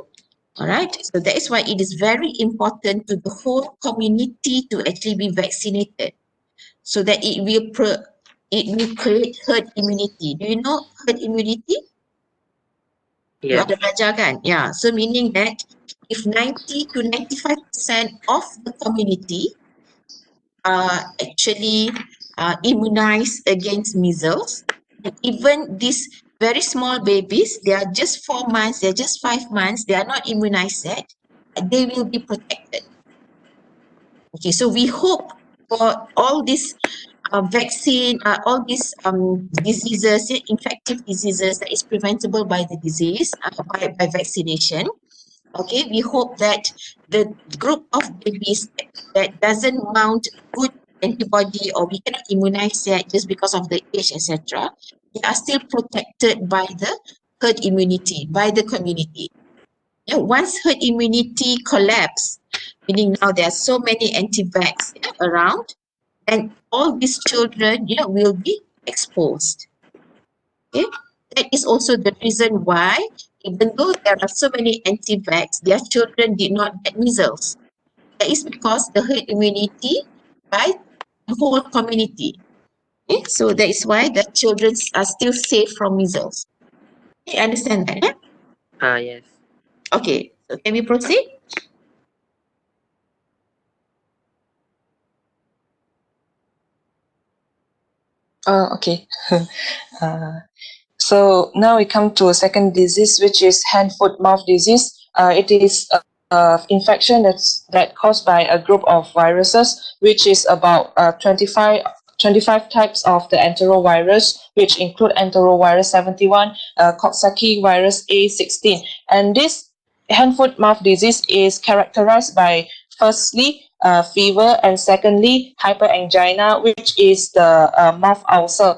All right, so that is why it is very important to the whole community to actually be vaccinated, so that it will create herd immunity. Do you know herd immunity? You Yes. ada belajar kan? Yeah, so meaning that if 90 to 95% of the community are actually immunized against measles, and even these very small babies, they are just 4 months, they're just 5 months, they are not immunized yet, they will be protected. Okay, so we hope for all these vaccine, all these diseases, infective diseases that is preventable by the disease, by vaccination. Okay, we hope that the group of babies that doesn't mount good antibody, or we cannot immunize yet just because of the age, etc., they are still protected by the herd immunity, by the community. Yeah, once herd immunity collapse, Meaning now there are so many anti-vax around, and all these children will be exposed. Okay, that is also the reason why, even though there are so many anti-vax, their children did not get measles. That is because the herd immunity by the whole community. Okay, so that is why the children are still safe from measles. You understand that? Yes. Okay, so can we proceed? Okay. uh, So now we come to a second disease, which is hand, foot, mouth disease. It is infection that caused by a group of viruses, which is about 25 types of the enterovirus, which include enterovirus 71, Coxsackie virus A16. And this hand, foot, mouth disease is characterized by firstly fever, and secondly hyperangina, which is the mouth ulcer,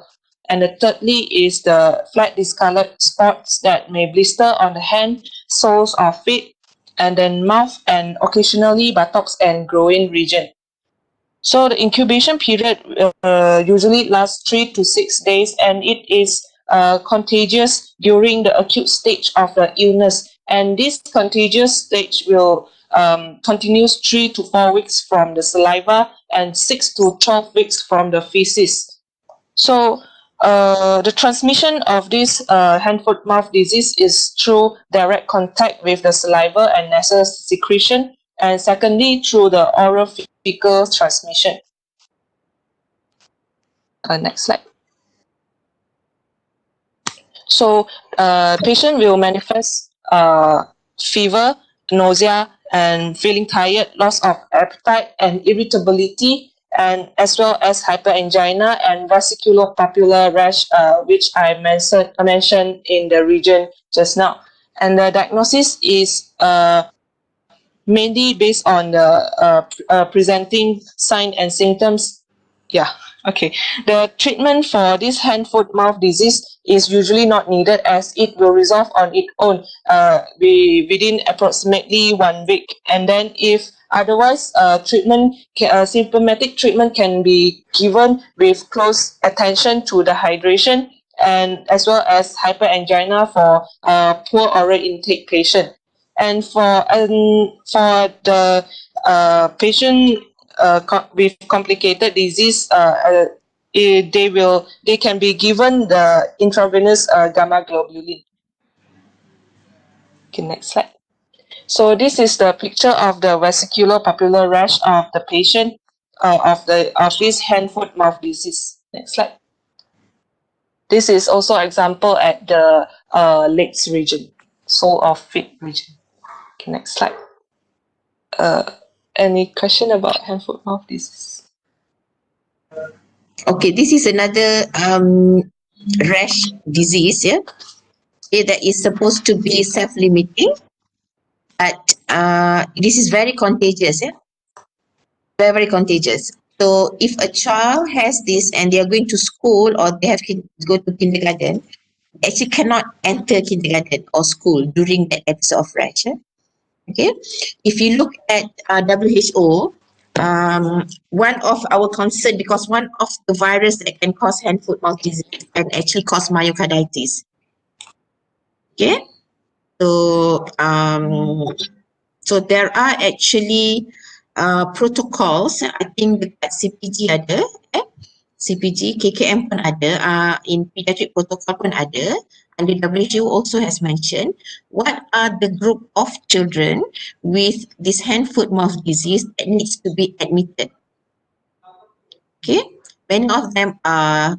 and the thirdly is the flat discolored spots that may blister on the hand, soles of feet, and then mouth, and occasionally buttocks and groin region. So the incubation period usually lasts 3 to 6 days, and it is contagious during the acute stage of the illness. And this contagious stage will continues 3 to 4 weeks from the saliva and 6 to 12 weeks from the feces. So the transmission of this hand, foot, mouth disease is through direct contact with the saliva and nasal secretion, and secondly through the oral fecal transmission. Next slide. So patient will manifest fever, nausea, and feeling tired, loss of appetite, and irritability, and as well as hyperangina and vesiculopapular rash, which I mentioned in the region just now. And the diagnosis is mainly based on the presenting sign and symptoms. Yeah. Okay. The treatment for this hand, foot, mouth disease is usually not needed, as it will resolve on its own within approximately 1 week. And then if otherwise, symptomatic treatment can be given with close attention to the hydration, and as well as hyperangina for poor oral intake patient. And for the patient with complicated disease, they can be given the intravenous gamma globulin. Okay, next slide. So this is the picture of the vesicular papular rash of the patient of this hand, foot, mouth disease. Next slide. This is also example at the legs region, sole of feet region. Okay, next slide. Any question about hand, foot, mouth disease? Okay, this is another rash disease, that is supposed to be self-limiting, but this is very contagious, very, very contagious. So if a child has this and they are going to school, or they have to go to kindergarten, they actually cannot enter kindergarten or school during that episode of rash. Okay, if you look at WHO, one of our concern, because one of the virus that can cause hand, foot, mouth disease can actually cause myocarditis. Okay, so so there are actually protocols. I think dekat CPG ada, CPG, KKM pun ada, in pediatric protocol pun ada, and the WHO also has mentioned what are the group of children with this hand, foot, mouth disease that needs to be admitted. Okay, many of them are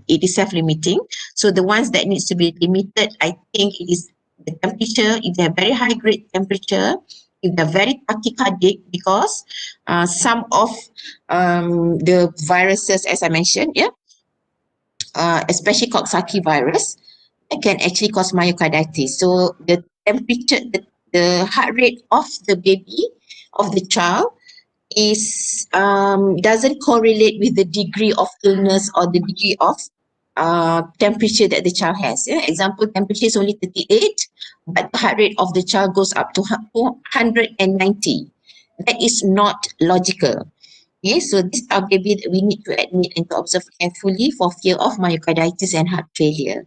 it is self-limiting. So the ones that needs to be limited, I think it is the temperature. If they have very high grade temperature, if they're very tachycardic, because some of the viruses, as I mentioned, especially Coxsackie virus, it can actually cause myocarditis. So the temperature, the heart rate of the baby, of the child, is doesn't correlate with the degree of illness or the degree of temperature that the child has. Yeah? Example, temperature is only 38, but the heart rate of the child goes up to 190. That is not logical. Okay, so this are baby that we need to admit and to observe carefully for fear of myocarditis and heart failure.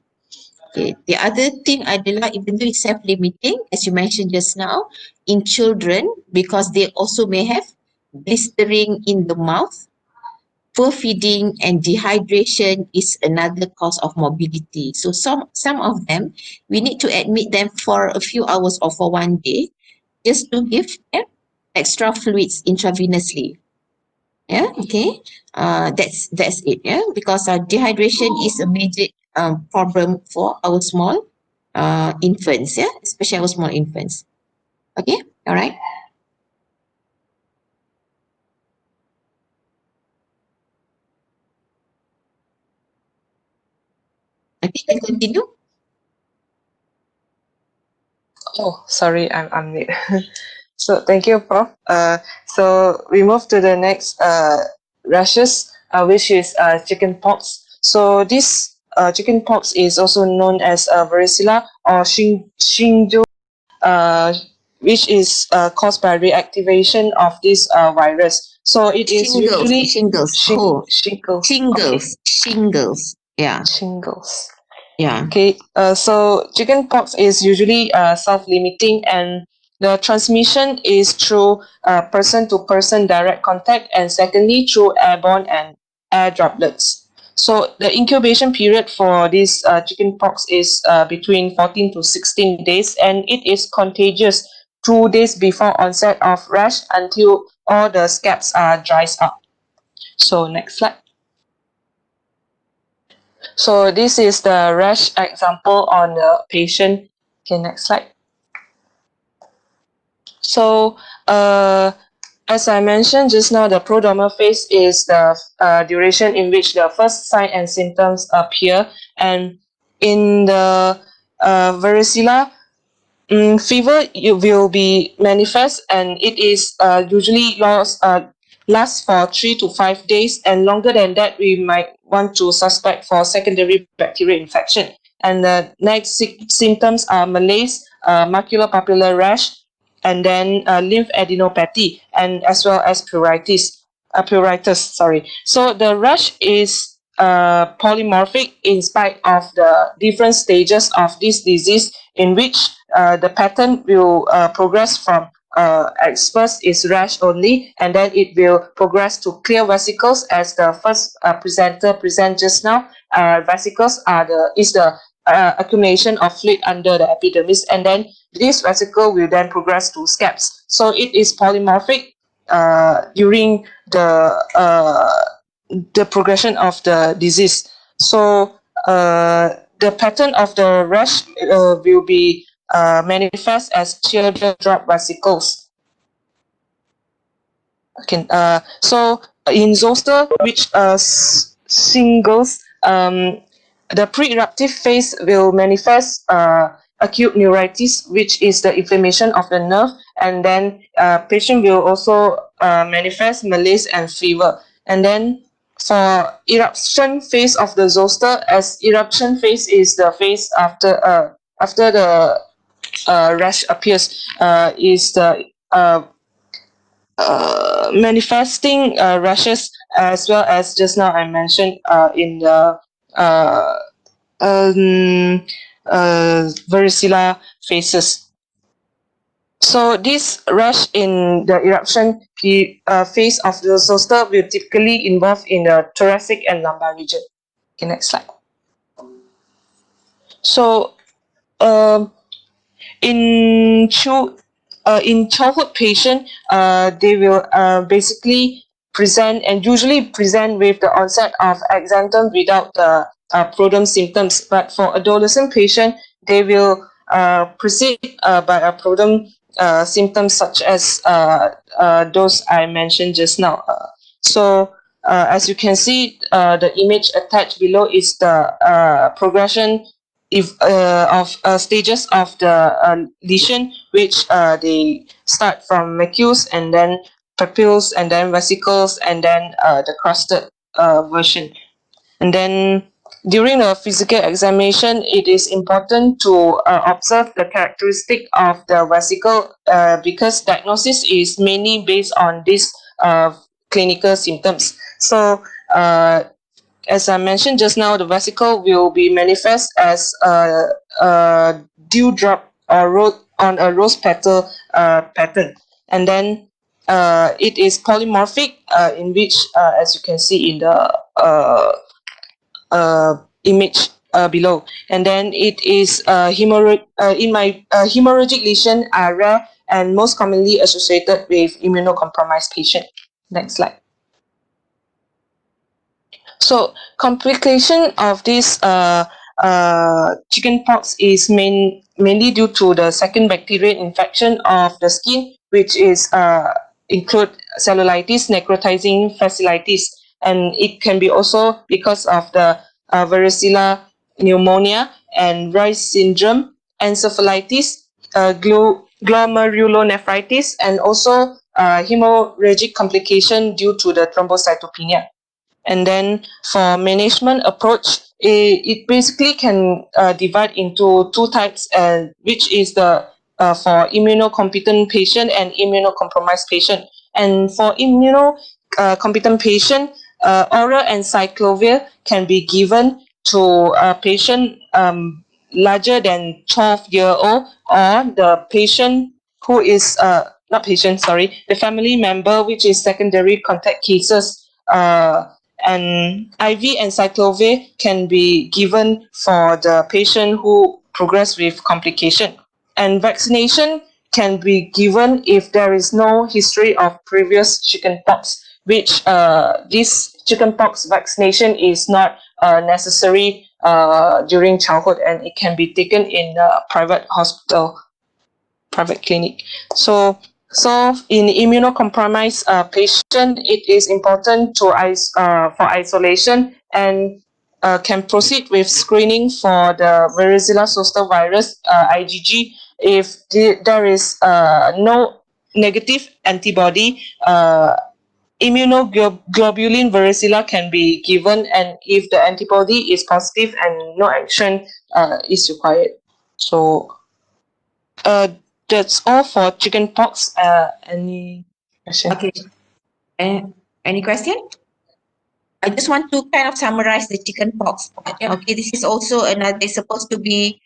Okay, the other thing adalah even though it's self-limiting, as you mentioned just now, in children, because they also may have blistering in the mouth, poor feeding and dehydration is another cause of morbidity. So some of them, we need to admit them for a few hours or for one day, just to give them extra fluids intravenously. Yeah, okay. That's it. Yeah, because dehydration is a major problem for our small infants. Yeah, especially our small infants. Okay, all right. Okay, can continue. Oh, sorry, I'm late. So thank you, Prof. So we move to the next rashes, which is chicken pox. So this chicken pox is also known as varicella or shingles, uh, which is caused by reactivation of this virus. So it is Shingles, usually shingles. Oh, shingles. Okay, shingles. Yeah, shingles. yeah. Okay, so chickenpox is usually self-limiting, and the transmission is through person-to-person direct contact, and secondly through airborne and air droplets. So the incubation period for this chickenpox is between 14 to 16 days, and it is contagious 2 days before onset of rash until all the scabs are dries up. So next slide. So this is the rash example on the patient. Okay, next slide. So as I mentioned just now, the prodromal phase is the duration in which the first sign and symptoms appear, and in the varicella, fever it will be manifest, and it is usually lasts for 3 to 5 days, and longer than that we might want to suspect for secondary bacterial infection. And the next symptoms are malaise, macular rash, and then lymphadenopathy, and as well as pruritus. Sorry. So the rash is polymorphic in spite of the different stages of this disease, in which the pattern will progress from at first is rash only, and then it will progress to clear vesicles, as the first presenter present just now. Vesicles are the accumulation of fluid under the epidermis, and then this vesicle will then progress to scabs. So it is polymorphic during the progression of the disease. So the pattern of the rash will be manifest as teardrop vesicles. Okay. So in zoster, which shingles, the pre-eruptive phase will manifest acute neuritis, which is the inflammation of the nerve, and then patient will also manifest malaise and fever. And then for eruption phase of the zoster, as eruption phase is the phase after the rash appears, is the manifesting rashes, as well as just now I mentioned in the uh, um, varicella phases. So this rash in the eruption phase of the zoster will typically involve in the thoracic and lumbar region. Okay, next slide. So um, in childhood patient, they will basically present and usually present with the onset of exanthum without the prodrome symptoms. But for adolescent patient, they will proceed by a prodrome symptoms, such as those I mentioned just now. So as you can see, the image attached below is the progression if of stages of the lesion, which they start from macules, and then papules, and then vesicles, and then the crusted version. And then during a physical examination, it is important to observe the characteristic of the vesicle because diagnosis is mainly based on these clinical symptoms. So, as I mentioned just now, the vesicle will be manifest as a dewdrop or on a rose petal pattern, and then it is polymorphic, in which, as you can see in the image below, and then it is hemorrhagic lesion are rare and most commonly associated with immunocompromised patient. Next slide. So complication of this chickenpox is mainly due to the second bacterial infection of the skin, which is include cellulitis, necrotizing fasciitis, and it can be also because of the varicella pneumonia and Rice syndrome, encephalitis, glomerulonephritis, and also hemorrhagic complication due to the thrombocytopenia. And then for management approach, it basically can divide into two types, which is the for immunocompetent patient and immunocompromised patient. And for immunocompetent patient, oral encyclovir can be given to a patient larger than 12-year-old, or the patient who is not patient, sorry, the family member which is secondary contact cases. And IV encyclovir can be given for the patient who progress with complication. And vaccination can be given if there is no history of previous chickenpox, which this chickenpox vaccination is not necessary during childhood, and it can be taken in a private hospital, private clinic. So in immunocompromised patient, it is important to for isolation, and can proceed with screening for the varicella zoster virus IgG. If there is no negative antibody, immunoglobulin varicella can be given, and if the antibody is positive and no action is required. So that's all for chickenpox. Any question? Okay. Any question? I just want to kind of summarize the chickenpox part. Yeah, okay, this is also another, it's supposed to be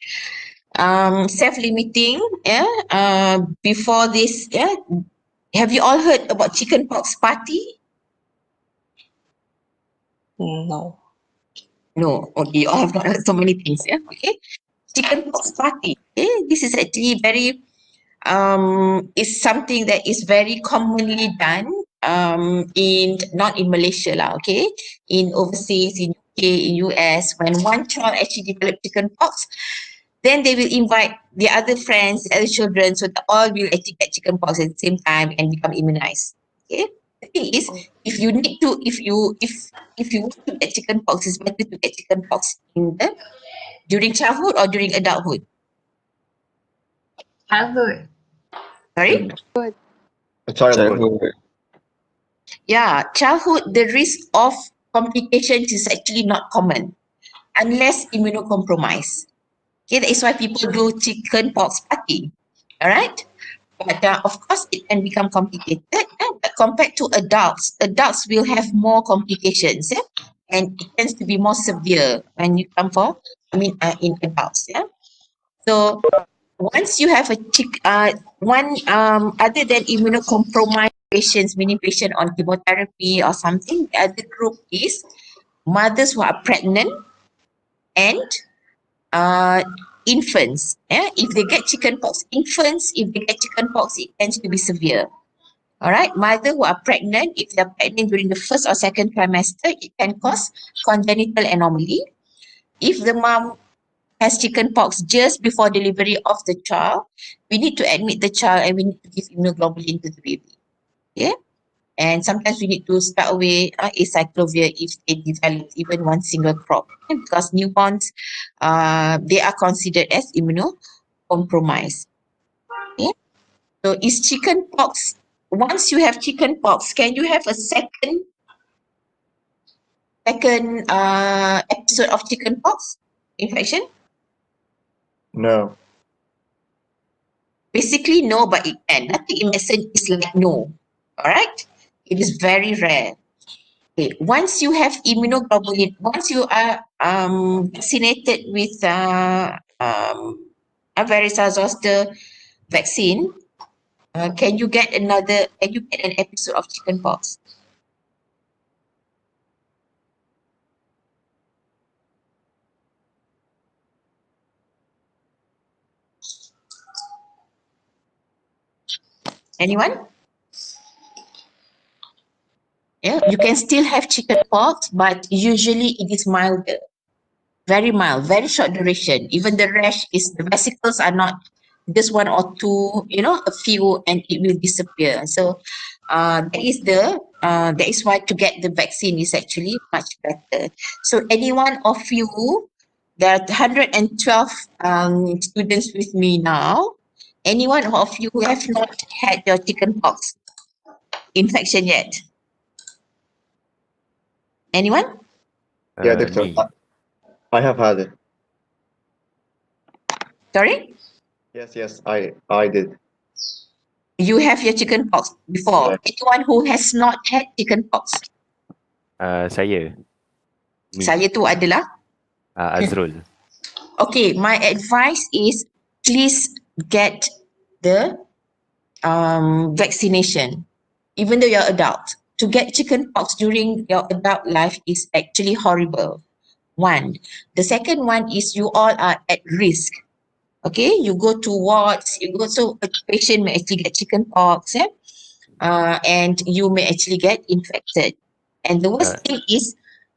self-limiting. Yeah. Before this, yeah. Have you all heard about chickenpox party? No. No. Okay, you all have not heard so many things. Yeah. Okay. Chickenpox party. Okay. This is actually very is something that is very commonly done in not in Malaysia lah, okay, in overseas, in UK, in US. When one child actually develop chickenpox, then they will invite the other friends, the other children, so that all will actually get chickenpox at the same time and become immunized. Okay. The thing is, if you need to, if you want to get chickenpox, it's better to get chickenpox in the during childhood or during adulthood. Childhood. Sorry. Childhood. Yeah, childhood, the risk of complications is actually not common unless immunocompromised. Okay, that is why people do chicken pox party. All right. But of course, it can become complicated. But compared to adults, adults will have more complications. Yeah? And it tends to be more severe when you come for, in adults. Yeah. So once you have one other than immunocompromised patients, meaning patient on chemotherapy or something, the other group is mothers who are pregnant and infants. Yeah, if they get chickenpox, infants, if they get chickenpox, it tends to be severe. All right, mother who are pregnant, if they are pregnant during the first or second trimester, it can cause congenital anomaly. If the mom has chickenpox just before delivery of the child, we need to admit the child and we need to give immunoglobulin to the baby. Okay? And sometimes we need to start away acyclovir if they develop even one single crop. Because newborns, they are considered as immunocompromised. Okay? So is chickenpox, once you have chickenpox, can you have a second second episode of chickenpox infection? No. Basically, no, but it can. Nothing in medicine is like no. All right? It is very rare. Okay. Once you have immunoglobulin, once you are vaccinated with a varicella zoster vaccine, can you get an episode of chickenpox? Anyone? Yeah, you can still have chickenpox, but usually it is milder, very mild, very short duration. Even the rash is the vesicles are not just one or two, a few, and it will disappear. So, that is why to get the vaccine is actually much better. So, any one of you, there are 112 students with me now. Any one of you who have not had your chickenpox infection yet? Anyone? Yeah, doctor. Me. I have had it. Sorry? Yes, I did. You have your chickenpox before. Yeah. Anyone who has not had chickenpox? Saya. Me. Saya tu adalah, Azrul. okay, my advice is please get the vaccination, even though you're adult. To get chickenpox during your adult life is actually horrible. One. The second one is you all are at risk. Okay, you go to wards, so a patient may actually get chickenpox, and you may actually get infected. And the worst thing is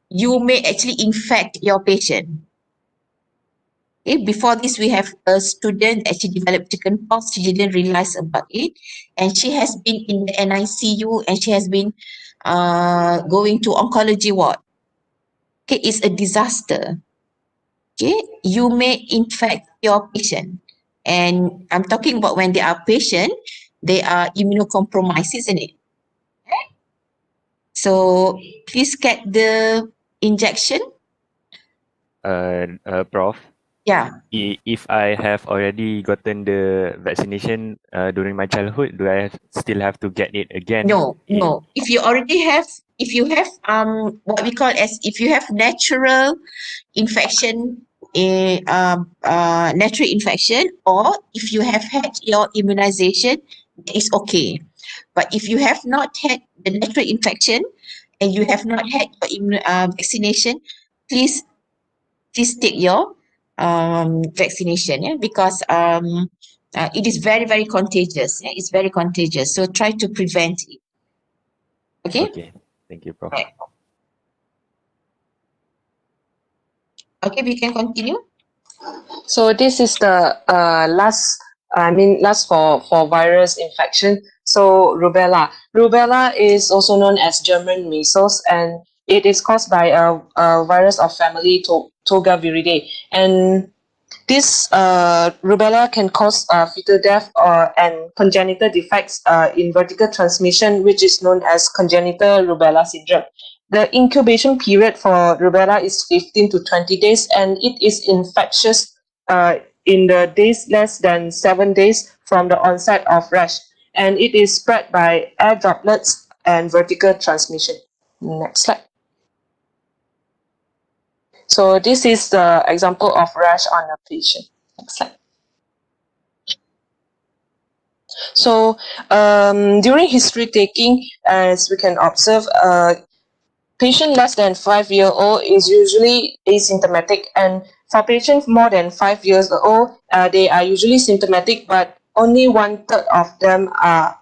you may actually infect your patient. Okay, before this, we have a student actually developed chickenpox. She didn't realize about it, and she has been in the NICU and she has been going to oncology ward. Okay, it's a disaster. Okay, you may infect your patient, and I'm talking about when they are patient, they are immunocompromised, isn't it? So please get the injection. Prof. Yeah. If I have already gotten the vaccination during my childhood, do I still have to get it again? No. If you have what we call as if you have natural infection, natural infection, or if you have had your immunization, it's okay. But if you have not had the natural infection and you have not had your vaccination, please take your vaccination, because it is very, very contagious. Yeah? It's very contagious. So try to prevent it. Okay? Okay. Thank you, Prof. Right. Okay, we can continue. So this is the last for virus infection. So rubella. Rubella is also known as German measles, and it is caused by a virus of family Togaviridae. And this rubella can cause fetal death and congenital defects in vertical transmission, which is known as congenital rubella syndrome. The incubation period for rubella is 15 to 20 days, and it is infectious in the days less than 7 days from the onset of rash, and it is spread by air droplets and vertical transmission. Next slide. So this is the example of rash on a patient. Next slide. So during history taking, as we can observe, patient less than 5 year old is usually asymptomatic, and for patients more than 5 years old, they are usually symptomatic, but only 1/3 of them are,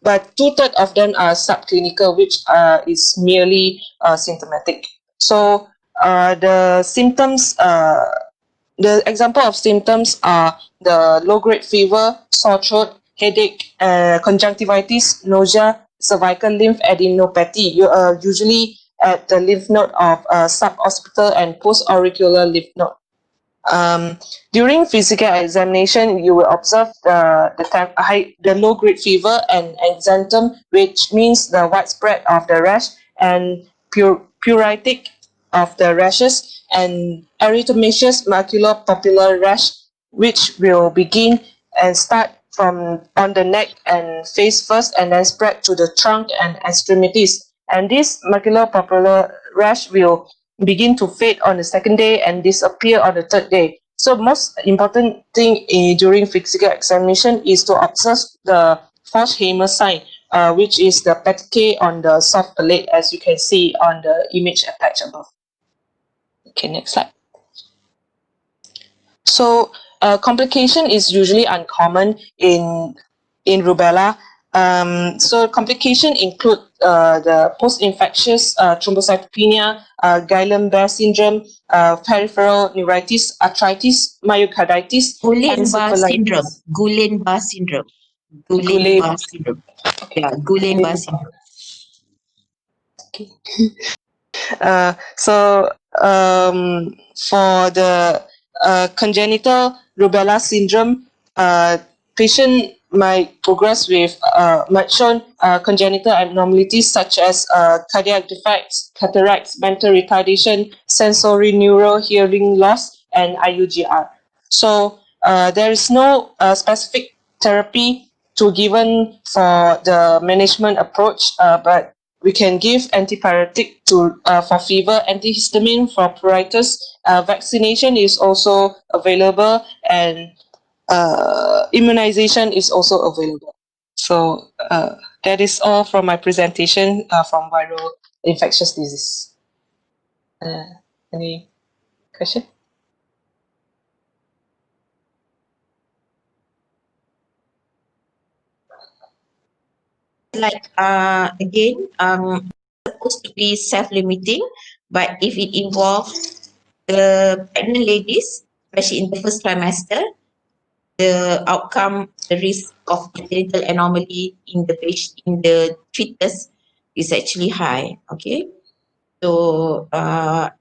but 2/3 of them are subclinical, which is merely symptomatic. So the symptoms, the example of symptoms are the low-grade fever, sore throat, headache, conjunctivitis, nausea, cervical lymph adenopathy, usually at the lymph node of suboccipital and post-auricular lymph node. During physical examination, you will observe the low-grade fever and exanthum, which means the widespread of the rash, and pruritic of the rashes, and erythematous maculopapular rash, which will begin and start from on the neck and face first, and then spread to the trunk and extremities. And this maculopapular rash will begin to fade on the second day and disappear on the third day. So most important thing during physical examination is to observe the Forchheimer sign, which is the petechiae on the soft palate, as you can see on the image attached above. Okay, next slide. So complication is usually uncommon in rubella. So complication include the post-infectious thrombocytopenia, Guillain-Barré syndrome, peripheral neuritis, arthritis, myocarditis, Guillain-Barré syndrome. encephalitis. Guillain-Barré syndrome. Goulet. Guillain-Barré syndrome. Yeah, Guillain-Barré syndrome. Okay. So for the congenital rubella syndrome, patient might progress with might show congenital abnormalities such as cardiac defects, cataracts, mental retardation, sensory neural hearing loss, and IUGR. So there is no specific therapy to given for the management approach, but we can give antipyretic to for fever, antihistamine for pruritus. Vaccination is also available, and immunization is also available. So that is all from my presentation from viral infectious disease. Any question? Like again, supposed to be self-limiting, but if it involves the pregnant ladies, especially in the first trimester, the outcome, the risk of congenital anomaly in the patient, in the fetus is actually high. Okay, so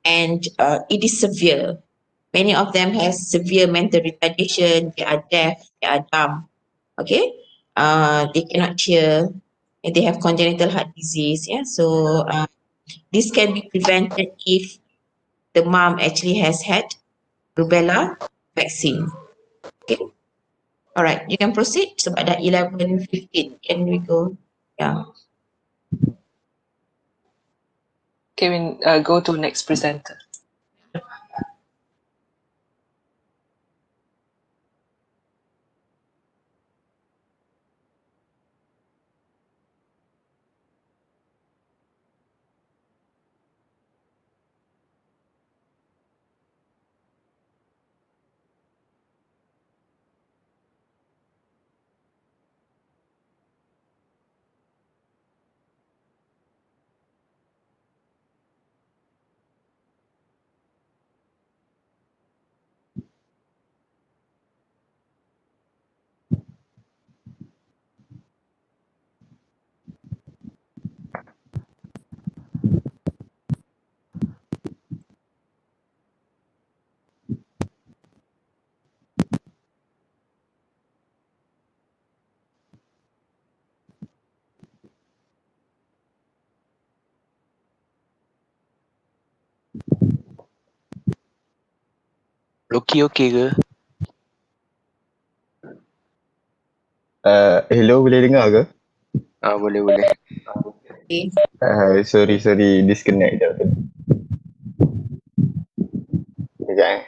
and it is severe. Many of them has severe mental retardation. They are deaf. They are dumb. Okay, they cannot hear. And they have congenital heart disease. Yeah, so this can be prevented if the mom actually has had rubella vaccine. Okay. All right, you can proceed. So pada 11:15, can we go? Yeah. Okay, we go to next presenter. Loki okey ke? Hello, boleh dengar ke? Boleh boleh. Okay. Sorry, disconnect dah. Sekejap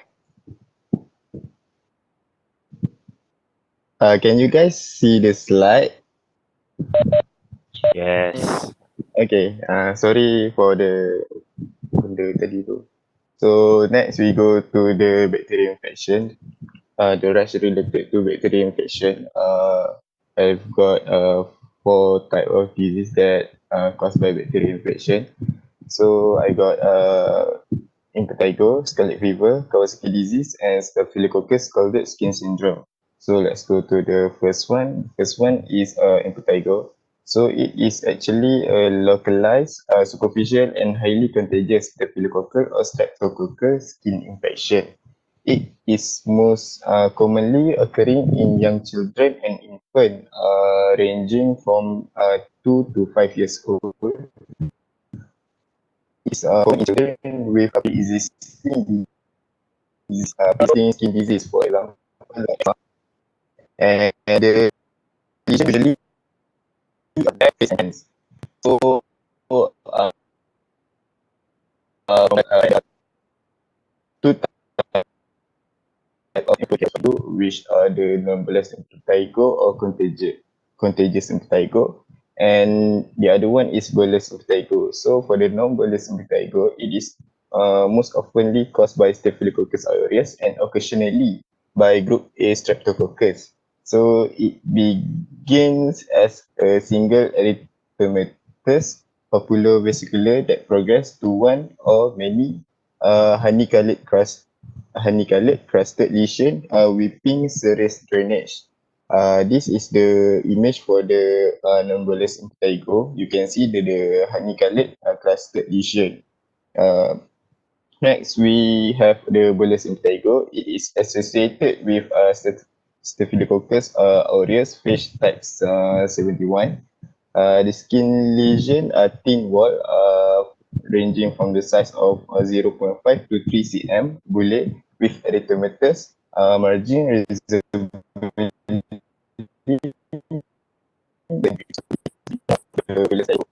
can you guys see the slide? Yes. Okay, sorry for the benda tadi tu. So next we go to the bacterial infection. The rash related to bacterial infection. I've got four type of disease that caused by bacterial infection. So I got impetigo, scarlet fever, Kawasaki disease, and Staphylococcus scalded skin syndrome. So let's go to the first one. First one is impetigo. So it is actually a localized, superficial, and highly contagious staphylococcal or streptococcal skin infection. It is most commonly occurring in young children and infants, ranging from 2 to 5 years old. is common in children with pre-existing skin disease, for example, like and the lesion usually affect face and hands. So, uh, two type of impetigo, which are the non-bullous impetigo or contagious impetigo, and the other one is bullous impetigo. So for the non-bullous impetigo, it is most oftenly caused by Staphylococcus aureus and occasionally by group A Streptococcus. So it begins as a single erythematous papulovesicular that progress to one or many honey-colored crusted lesion with pink serous drainage. This is the image for the non-bullous impetigo. You can see the honey-colored crusted lesion. Uh, Next, we have the bullous impetigo. It is associated with Staphylococcus aureus fish type 71. The skin lesion are thin wall ranging from the size of 0.5 to 3 cm bulle with erythematous margin resembling the bullous impetigo.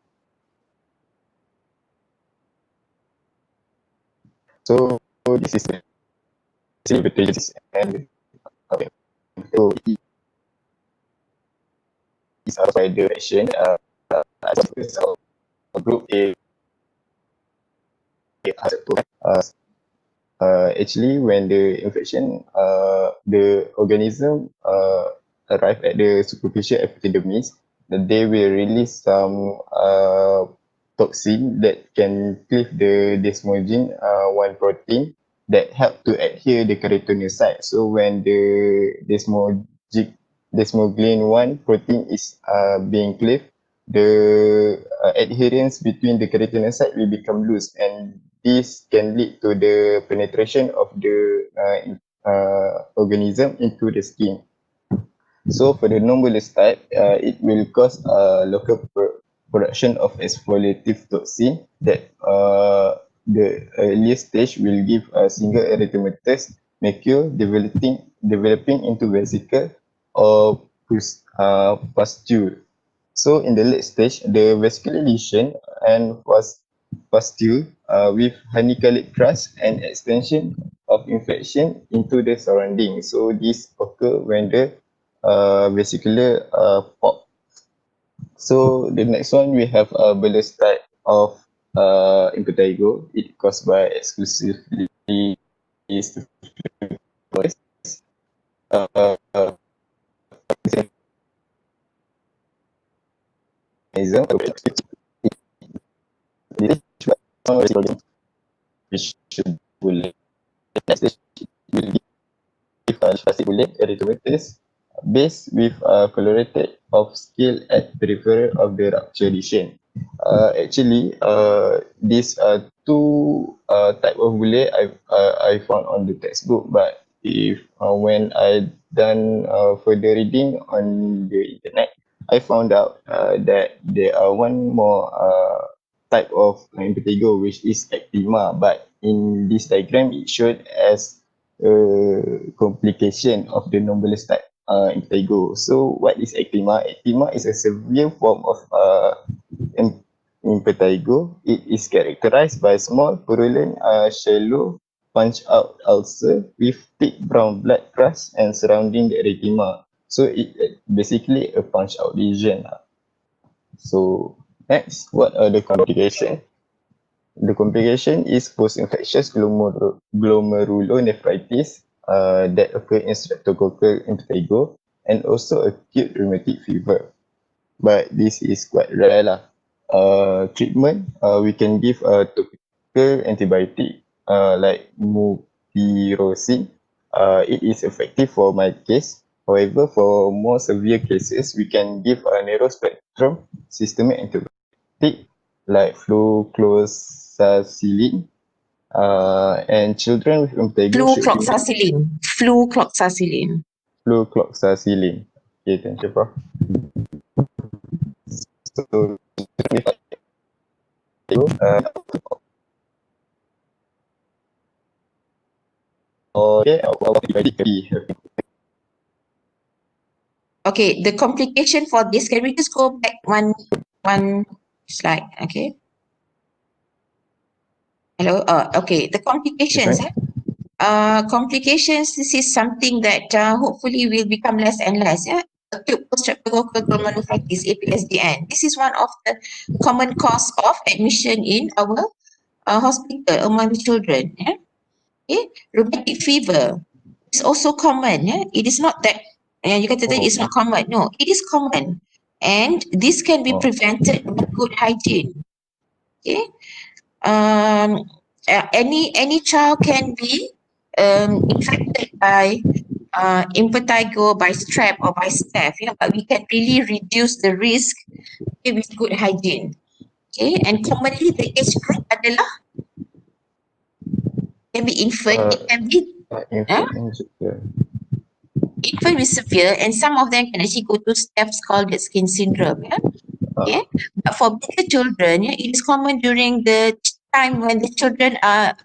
So this is the hepatitis and okay. So it is by the infection as a group A uh, actually when the infection the organism arrive at the superficial epidermis, they will release some toxin that can cleave the desmoglein 1 protein that help to adhere the keratinocyte. So when the desmoglein 1 protein is being cleaved, the adherence between the keratinocyte will become loose, and this can lead to the penetration of the organism into the skin. So for the non-bullous type, it will cause local production of exfoliative toxin that the earliest stage will give a single erythematous macule developing into vesicle or pustule. So in the late stage, the vascular lesion and pustule with honey-colored crust and extension of infection into the surrounding. So this occur when the vesicular pop. So the next one we have a bullous type of impetigo. It caused by exclusively staphylococcus. Uh, Mechanism this which should bullet will give plastic bullet erythematous base with colorated of scale at peripheral of the rupture lesion. Actually, these are two type of bullet I found on the textbook, but if when I done further reading on the internet, I found out that there are one more type of impetigo which is ecthyma, but in this diagram it showed as complication of the non-bullous type impetigo. So what is ecthyma? Ecthyma is a severe form of impetigo. It is characterized by small, purulent, shallow, punch-out ulcer with thick brown blood crust and surrounding the erythema. So it basically a punch-out lesion. So next, what are the complications? The complication is post-infectious glomerulonephritis that occur in streptococcal impetigo and also acute rheumatic fever. But this is quite rare lah. Treatment, we can give a topical antibiotic like mupirocin. It is effective for mild case. However, for more severe cases, we can give a narrow spectrum systemic antibiotic like flucloxacillin. And children with impetigo should be Flucloxacillin. flucloxacillin. Okay, thank you, Prof. So, uh, Okay, or be. Okay, the complication for this, can we just go back one slide? Okay. Hello. Okay. The This complications. one? Complications. This is something that hopefully will become less and less. Yeah. Acute post-streptococcal pulmonophysitis (APSDN). This is one of the common cause of admission in our hospital among the children. Yeah. Okay. Rheumatic fever is also common. Yeah. It is not that you kata tadi it's not common. No, it is common, and this can be prevented by good hygiene. Okay. Any child can be infected by impetigo, by strep or by staph, yeah, but we can really reduce the risk, okay, with good hygiene. Okay, and commonly the age group adalah can be infant, it can be Infant injury. infant with severe, and some of them can actually go to steps called the skin syndrome. Yeah. Okay. But for bigger children, yeah, it is common during the time when the children are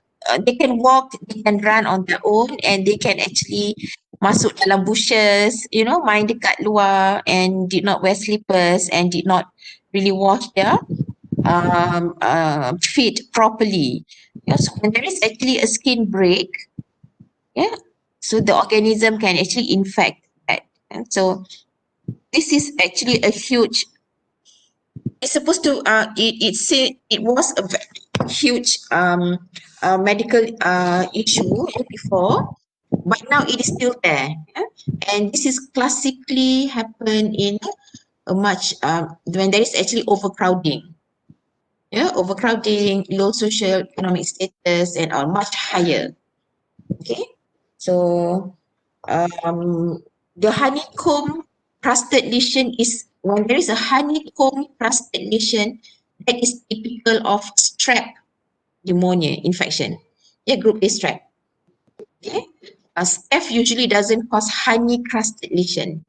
they can walk, they can run on their own, and they can actually masuk dalam bushes, main dekat luar, and did not wear slippers and did not really wash their feet properly. Yeah, so when there is actually a skin break, yeah, so the organism can actually infect that. And so this is actually a huge, it's supposed to it was a huge medical issue before, but now it is still there. Yeah? And this is classically happen in a much when there is actually overcrowding. Yeah, overcrowding, low social economic status, and are much higher. Okay, so the honeycomb crusted lesion is when there is a honeycomb crusted lesion, that is typical of strep pneumonia infection. Yeah, group A strep. Okay, staph usually doesn't cause honey crusted lesion.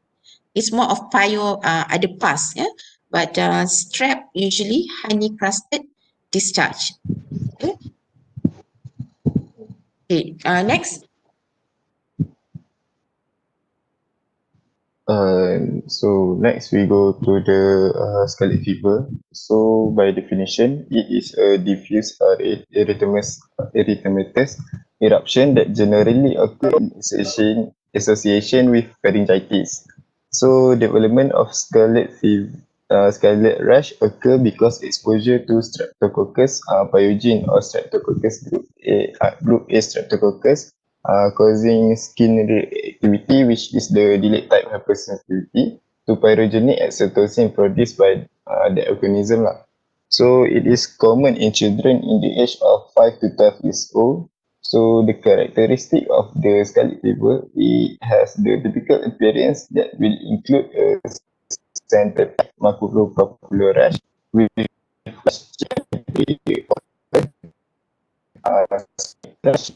It's more of ada pus. Yeah, but strep usually honey crusted discharge. Okay, next. So next we go to the scarlet fever. So by definition, it is a diffuse erythematous eruption that generally occur in association with pharyngitis. So development of scarlet rash occur because exposure to Streptococcus pyogenes or Streptococcus group A Streptococcus causing skin reactivity, which is the delayed type hypersensitivity to pyrogenic oxytocin produced by the organism lah. So it is common in children in the age of 5 to 12 years old. So the characteristic of the scarlet fever, it has the typical appearance that will include a centered maculopapular rash with rash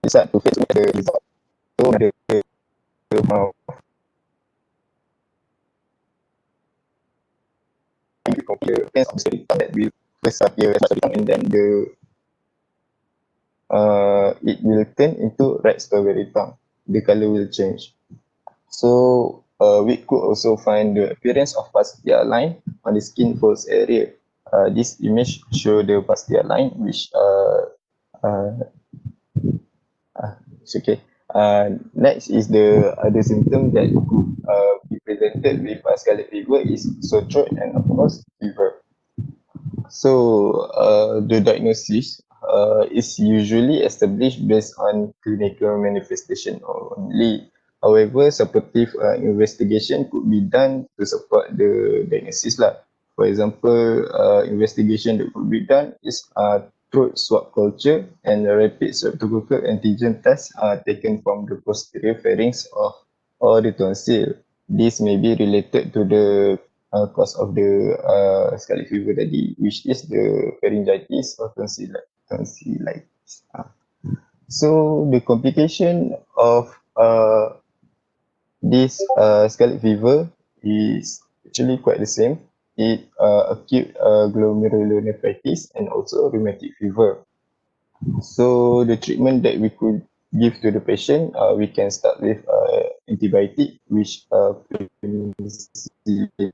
start to face the result. So the mouth that will first appear and then it will turn into red strawberry tongue. The color will change. So we could also find the appearance of pastia line on the skin folds area. This image show the pastia line, which uh, it's okay. Next is the other symptom that could be presented with scarlet fever is sore throat and of course fever. So the diagnosis is usually established based on clinical manifestation only. However, supportive investigation could be done to support the diagnosis lah. For example, investigation that could be done is throat swab culture and a rapid streptococcal antigen test taken from the posterior pharynx or the tonsil. This may be related to the cause of the scarlet fever tadi, which is the pharyngitis or tonsillitis. So the complication of this scarlet fever is actually quite the same. It acute glomerulonephritis and also rheumatic fever. So the treatment that we could give to the patient, we can start with antibiotic, which penicillin,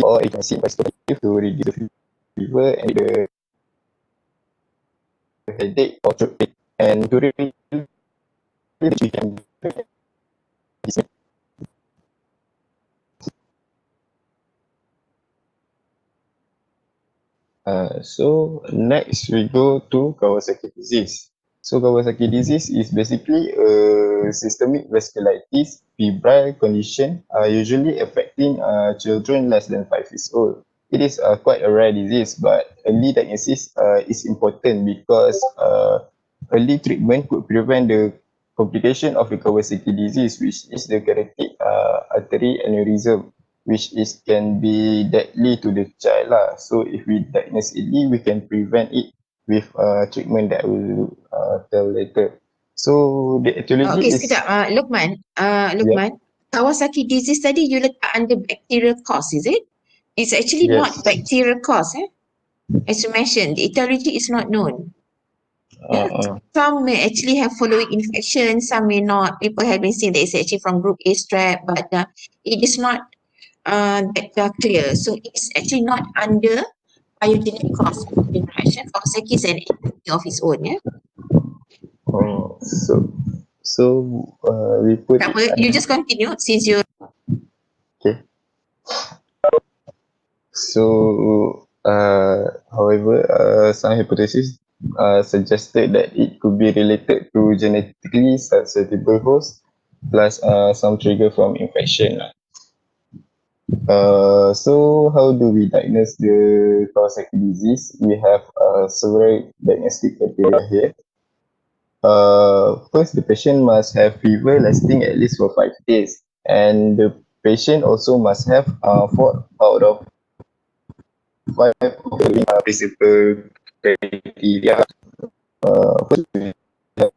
or you can see antibiotic to reduce the fever and the headache or throat pain. And to relieve we can so next we go to Kawasaki disease. So Kawasaki disease is basically a systemic vasculitis febrile condition, usually affecting children less than 5 years old. It is quite a rare disease, but early diagnosis is important because early treatment could prevent the complication of the Kawasaki disease, which is the carotid artery aneurysm, which is can be deadly to the child lah. So if we diagnose early, we can prevent it with treatment that we'll tell later. So the etiology Okay, is sekejap. Lukman, yeah, Lukman, Kawasaki disease tadi you letak under bacterial cause, is it? It's actually not yes. bacterial cause, eh? As you mentioned, the etiology is not known. Yeah, Uh, some may actually have following infection, some may not. People have been saying that it's actually from group A strep, but it is not that clear. So it's actually not under pyogenic cause of infection. Kawasaki is an entity of its own, yeah? so we put Tak it apa, you under, just continue since you okay. So, however, some hypotheses suggested that it could be related to genetically susceptible hosts plus some trigger from infection lah. So how do we diagnose the Kawasaki disease? We have several diagnostic criteria here. First, the patient must have fever lasting at least for 5 days, and the patient also must have 4 out of 5 of the following principal criteria. First, we have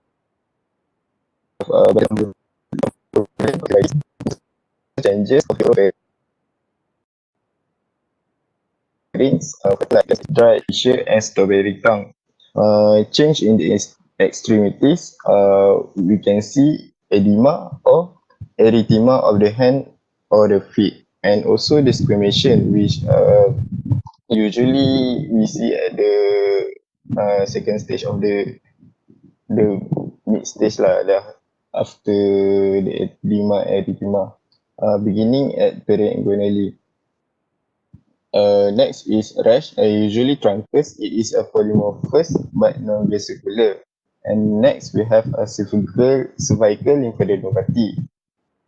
changes of your pharynx, like dry tissue and strawberry tongue. Change in the extremities, we can see edema or erythema of the hand or the feet, and also discrimination, which usually we see at the second stage of the mid stage lah, after the edema erythema, beginning at perianguinally. Next is rash, usually truncus. It is a polymorphous but non-vesicular. And next we have a cervical lymphadenopathy.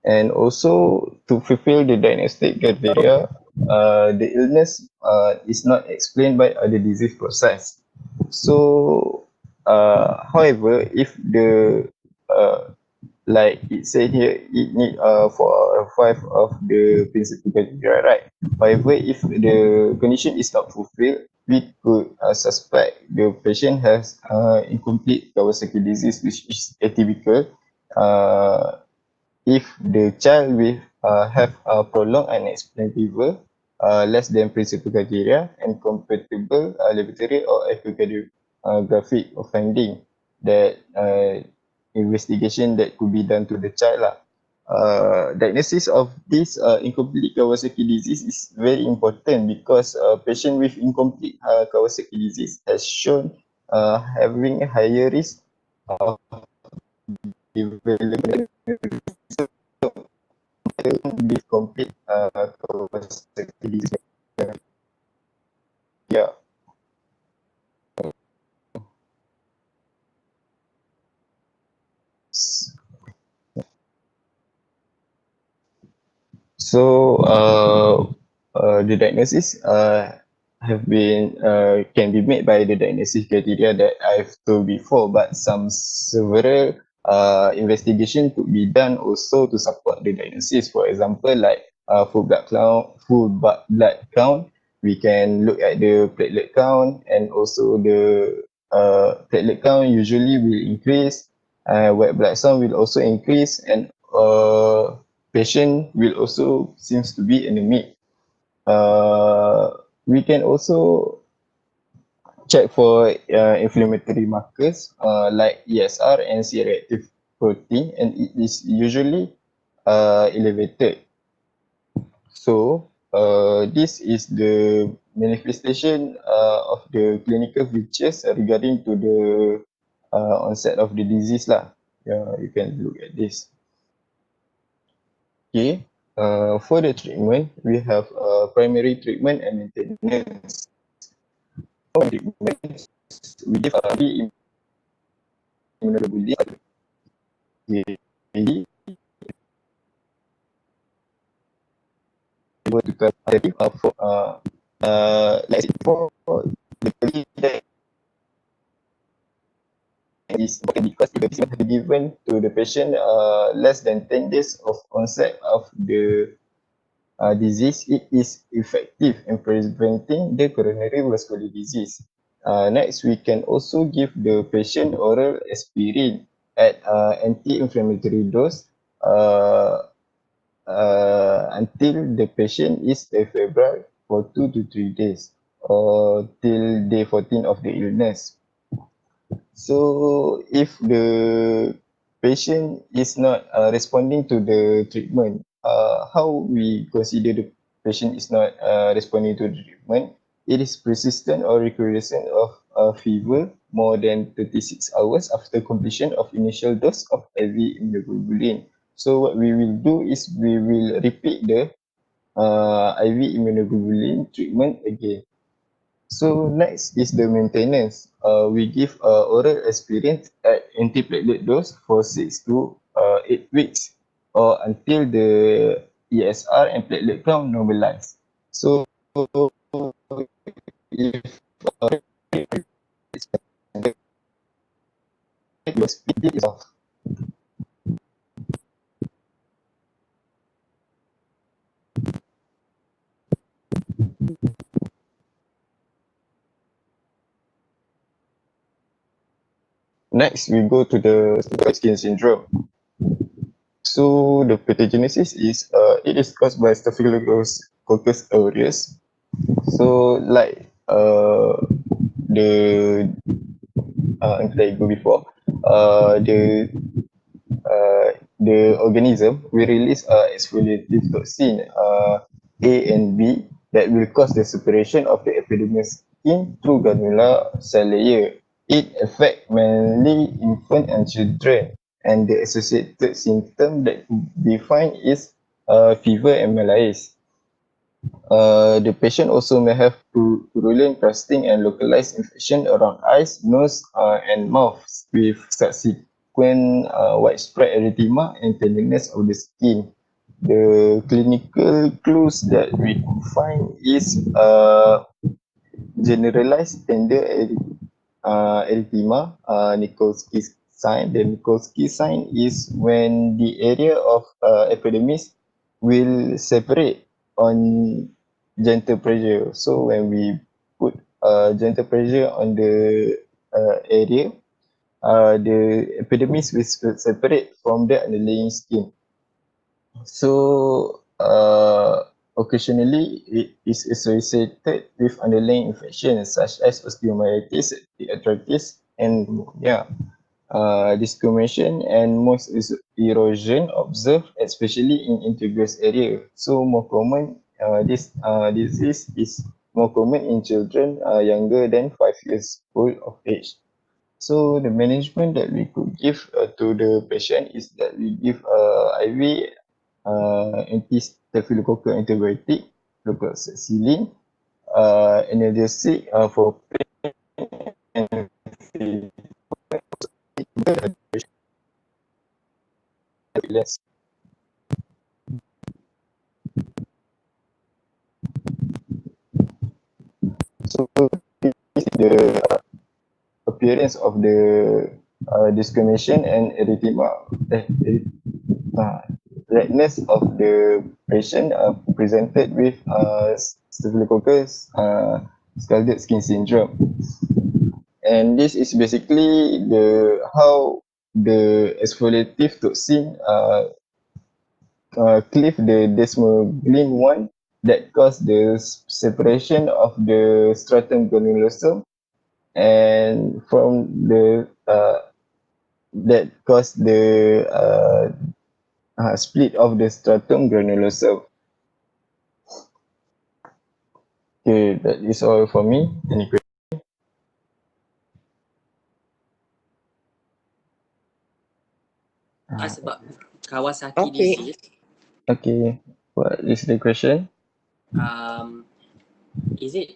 And also to fulfill the diagnostic criteria, the illness is not explained by other disease process. So, however, if the like it said here, it need 4 out of 5 of the principal criteria, right? However, if the condition is not fulfilled, we could suspect the patient has incomplete Kawasaki disease, which is atypical. If the child will have a prolonged unexplained fever, less than principal criteria, and compatible laboratory or echocardiographic finding, that investigation that could be done to the child lah. Diagnosis of this incomplete Kawasaki disease is very important because patient with incomplete Kawasaki disease has shown having a higher risk of developing with complete Kawasaki disease. Yeah. So the diagnosis have been can be made by the diagnosis criteria that I've told before, but some several investigation could be done also to support the diagnosis. For example, like blood count. We can look at the platelet count, and also the platelet count usually will increase. White blood cell will also increase, and patient will also seems to be anemic. We can also check for inflammatory markers like ESR and C-reactive protein, and it is usually elevated. So this is the manifestation of the clinical features regarding to the onset of the disease lah. Yeah, you can look at this. Okay. For the treatment, we have primary treatment and maintenance. For treatment, we give immunoglobulin. Okay. Able to carry for let's say for the early that is important because if the treatment has been given to the patient less than 10 days of onset of the disease, it is effective in preventing the coronary vascular disease. Next, we can also give the patient oral aspirin at anti-inflammatory dose until the patient is febrile for 2 to 3 days or till day 14 of the illness. So if the patient is not responding to the treatment, how we consider the patient is not responding to the treatment? It is persistent or recurrent of fever more than 36 hours after completion of initial dose of IV immunoglobulin. So what we will do is we will repeat the IV immunoglobulin treatment again. So next is the maintenance. We give oral aspirin at antiplatelet dose for 6 to 8 weeks or until the ESR and platelet count normalize. So if your speed is off. Next, we go to the skin syndrome. So the pathogenesis is it is caused by Staphylococcus aureus. So like the like I go before, the the organism will release exfoliative toxin A and B that will cause the separation of the epidermis skin through granular cell layer. It affects mainly infant and children, and the associated symptom that we find is fever and malaise. The patient also may have purulent crusting and localized infection around eyes, nose, and mouth with subsequent widespread erythema and tenderness of the skin. The clinical clues that we could find is generalized tender erythema, Nikolsky sign. The Nikolsky sign is when the area of epidermis will separate on gentle pressure. So when we put gentle pressure on the area, the epidermis will separate from the underlying skin. So occasionally it is associated with underlying infections such as osteomyelitis, arthritis, and pneumonia. Discrimination and most is erosion observed, especially in integrous area. So more common, this disease is more common in children younger than 5 years old of age. So the management that we could give to the patient is that we give IV anti-staphylococcus antibiotic, flucloxacillin, analgesic for pain and fever less. So this is the appearance of the discrimination and erythema, redness of the patient presented with staphylococcus scalded skin syndrome. And this is basically the how the exfoliative toxin cleave the desmoglein 1 that cause the separation of the stratum granulosum and from the that caused the split of the stratum granulosum. Okay, that is all for me. Any questions? Ask about Kawasaki Okay. disease. Okay, what is the question? Um, is it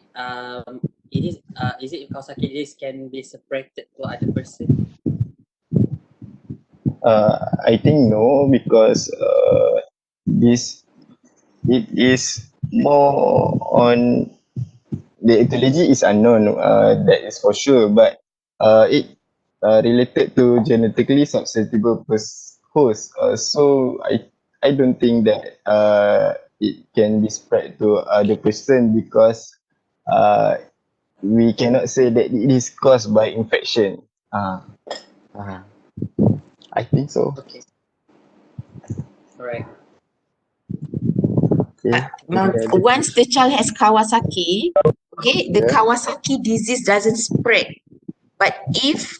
is it Kawasaki disease can be separated to other person? I think no, because this it is more on the etiology is unknown. That is for sure, but it related to genetically susceptible host. So I don't think that it can be spread to other person because uh we cannot say that it is caused by infection. Uh, I think so. Okay, alright. Okay. Any other Once the question? child has Kawasaki, okay, the Yeah. Kawasaki disease doesn't spread. But if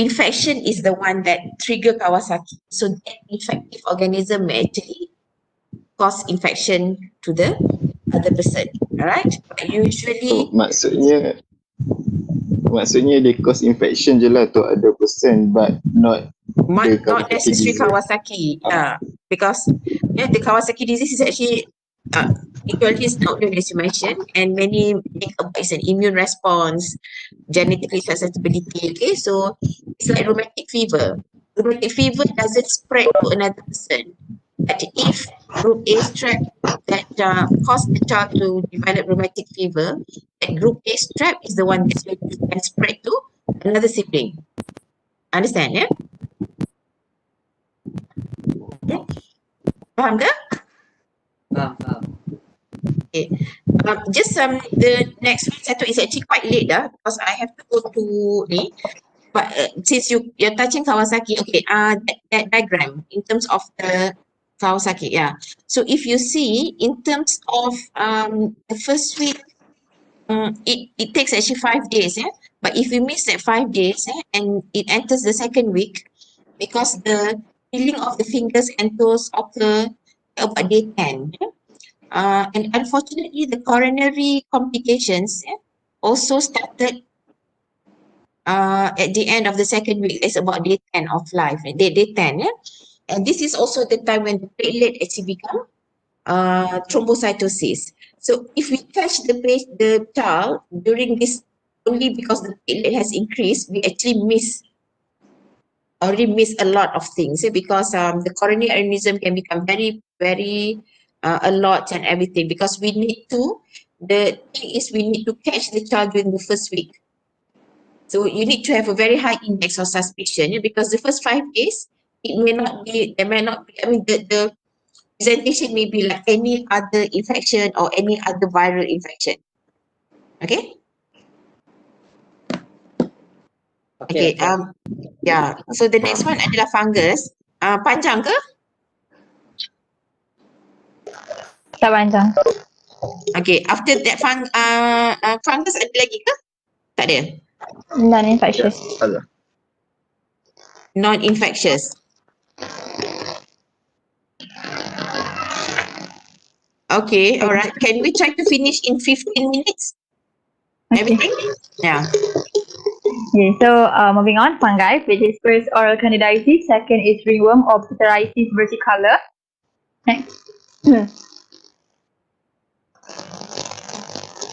infection is the one that trigger Kawasaki, so that infective organism may actually cause infection to the other person. All right. But Oh, usually maksudnya they cause infection je lah to other person but not the not Kawasaki necessarily disease. Kawasaki. Because the Kawasaki disease is actually equally is not known as you mentioned, and many think about it's an immune response, genetically susceptibility. Okay, so it's like rheumatic fever. Rheumatic fever doesn't spread to another person, but if group A strep that caused the child to develop rheumatic fever, that group A strep is the one that's going to can spread to another sibling. Understand? Yeah. Okay. Faham ke? Faham. Okay. Just the next one satu is actually quite late because I have to go to ni. But since you're touching Kawasaki, okay, that diagram in terms of the Kawasaki, yeah. So if you see in terms of the first week, it takes actually 5 days, yeah. But if you miss that 5 days, and it enters the second week, because the peeling of the fingers and toes occur about day 10, yeah? And unfortunately, the coronary complications also started at the end of the second week. It's about day 10 of life, day 10. Yeah? And this is also the time when the platelet actually become thrombocytosis. So if we catch the child during this only because the platelet has increased, we actually already miss a lot of things because the coronary aneurysm can become very, very a lot and everything because the thing is we need to catch the child during the first week. So you need to have a very high index of suspicion because the first 5 days, there may not be, the presentation may be like any other infection or any other viral infection. Okay? Okay. Okay. Yeah. So the next one adalah fungus. Panjang ke? Tak panjang. Okay. After that fungus ada lagi ke? Tak ada. Non-infectious. Non-infectious. Okay. All right. Can we try to finish in 15 minutes? Okay. Everything? Yeah. Okay, so moving on, fungi, which is first oral candidiasis, second is ringworm or Pityriasis versicolor. Next.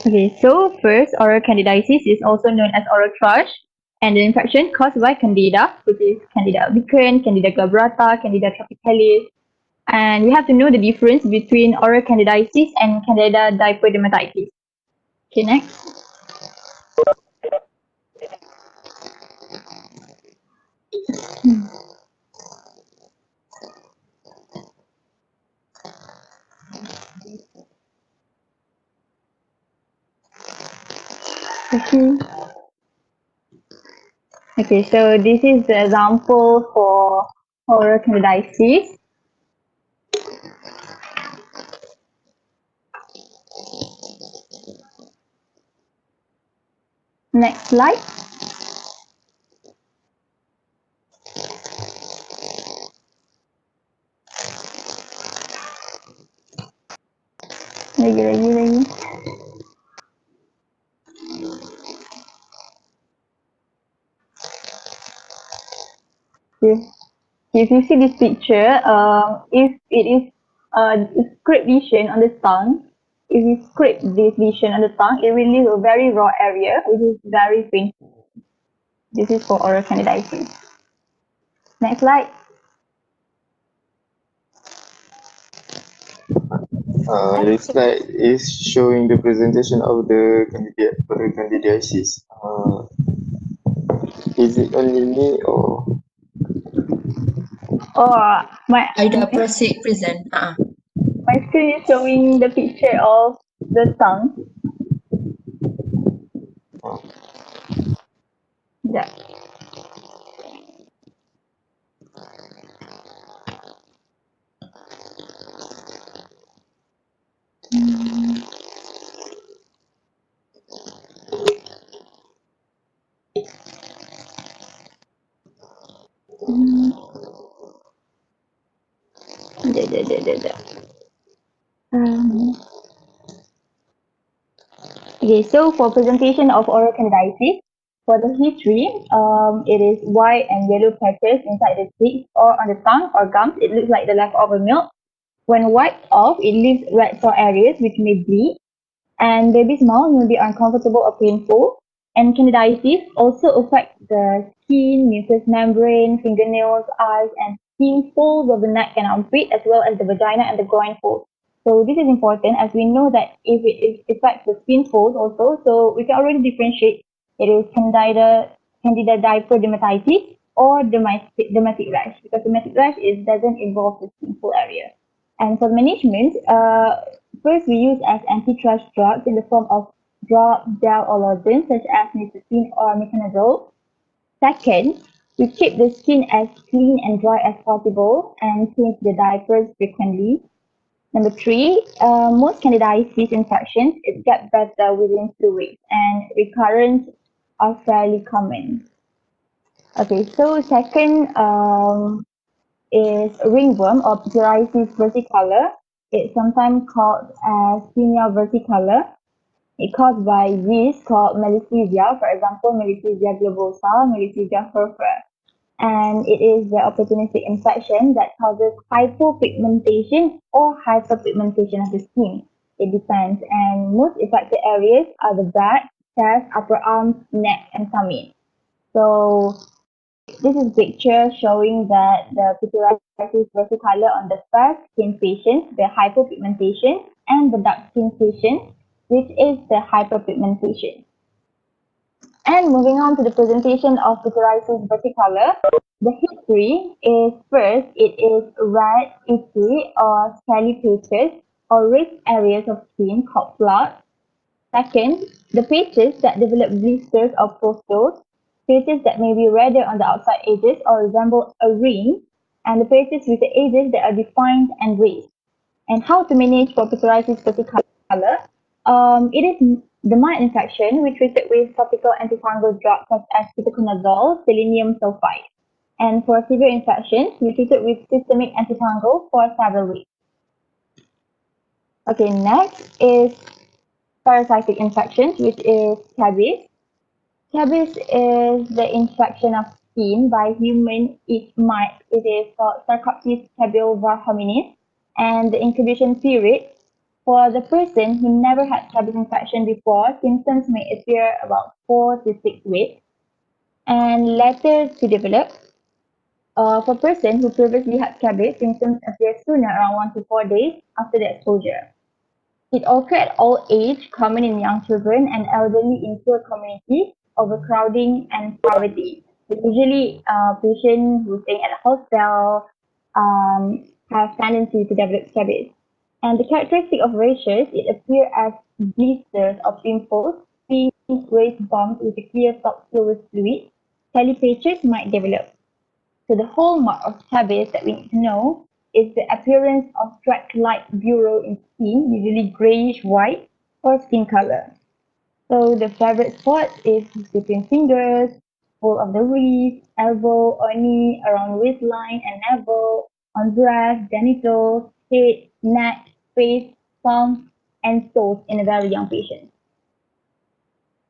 Okay, so first oral candidiasis is also known as oral thrush, and the infection caused by candida, which is candida albicans, candida glabrata, candida tropicalis. And we have to know the difference between oral candidiasis and candida dipodermatitis. Okay, next. Okay. Okay, so this is the example for oral candidiasis. Next slide. Lagi. Okay. If you see this picture, if it is scrape lesion on the tongue, if you scrape this lesion on the tongue, it will leave a very raw area, which is very painful. This is for oral candidiasis. Next slide. This slide is showing the presentation of the candidate for candidiasis. Is it only me or Oh, Aida, proceed, present. my screen is showing the picture of the tongue. Yeah. Um, okay, so for presentation of oral candidiasis, for the history, it is white and yellow patches inside the cheeks or on the tongue or gums. It looks like the leftover milk. When wiped off, it leaves red sore areas which may bleed, and baby's mouth may be uncomfortable or painful. And candidiasis also affects the skin, mucous membrane, fingernails, eyes, and skin folds of the neck and armpit, as well as the vagina and the groin folds. So this is important as we know that if it affects the skin folds also, so we can already differentiate it is candida diaperdermatitis or dermatic rash, because dermatic rash doesn't involve the skin fold area. And for management, first we use as anti-thrush drugs in the form of drop, gel, or lozenges such as nicotine or metronidazole. Second, we keep the skin as clean and dry as possible and change the diapers frequently. Number three, most candidiasis infections it get better within 2 weeks, and recurrence are fairly common. Okay, so second, is ringworm or pityriasis versicolor. It's sometimes called as Pinia versicolor. It's caused by yeast called Malassezia, for example, Malassezia globosa, Malassezia furfur. And it is the opportunistic infection that causes hypopigmentation or hyperpigmentation of the skin. It depends. And most affected areas are the back, chest, upper arms, neck, and tummy. So this is a picture showing that the pityriasis versicolor on the fair skin patient, the hypopigmentation, and the dark skin patient, which is the hyperpigmentation. And moving on to the presentation of pityriasis versicolor, the history is first, it is red, itchy, or scaly patches or raised areas of skin called spots. Second, the patches that develop blisters or pustules, patches that may be redder on the outside edges or resemble a ring, and the patches with the edges that are defined and raised. And how to manage for pityriasis versicolor? It is the mild infection. We treat it with topical antifungal drugs such as ketoconazole, selenium sulfide. And for severe infections, we treat it with systemic antifungal for several weeks. Okay, next is parasitic infections, which is scabies. Scabies is the infection of skin by human mites. It is called Sarcoptes scabiolva hominis, and the incubation period for the person who never had scabies infection before, symptoms may appear about 4 to 6 weeks, and later to develop. For person who previously had scabies, symptoms appear sooner, around 1 to 4 days after the exposure. It occurs at all age, common in young children and elderly in poor communities, overcrowding and poverty. So usually, patients who stay at a hostel have tendency to develop scabies. And the characteristic of rashes, it appears as blisters or pimples, thin raised bumps with a clear soft fluid fluid. Scaly patches might develop. So the hallmark of scabies that we need to know is the appearance of tract-like burrow in skin, usually grayish white or skin color. So the favorite spot is between fingers, full of the wrist, elbow or knee, around waistline and navel, on breast, genitals, head, neck, face, palm, and toes in a very young patient.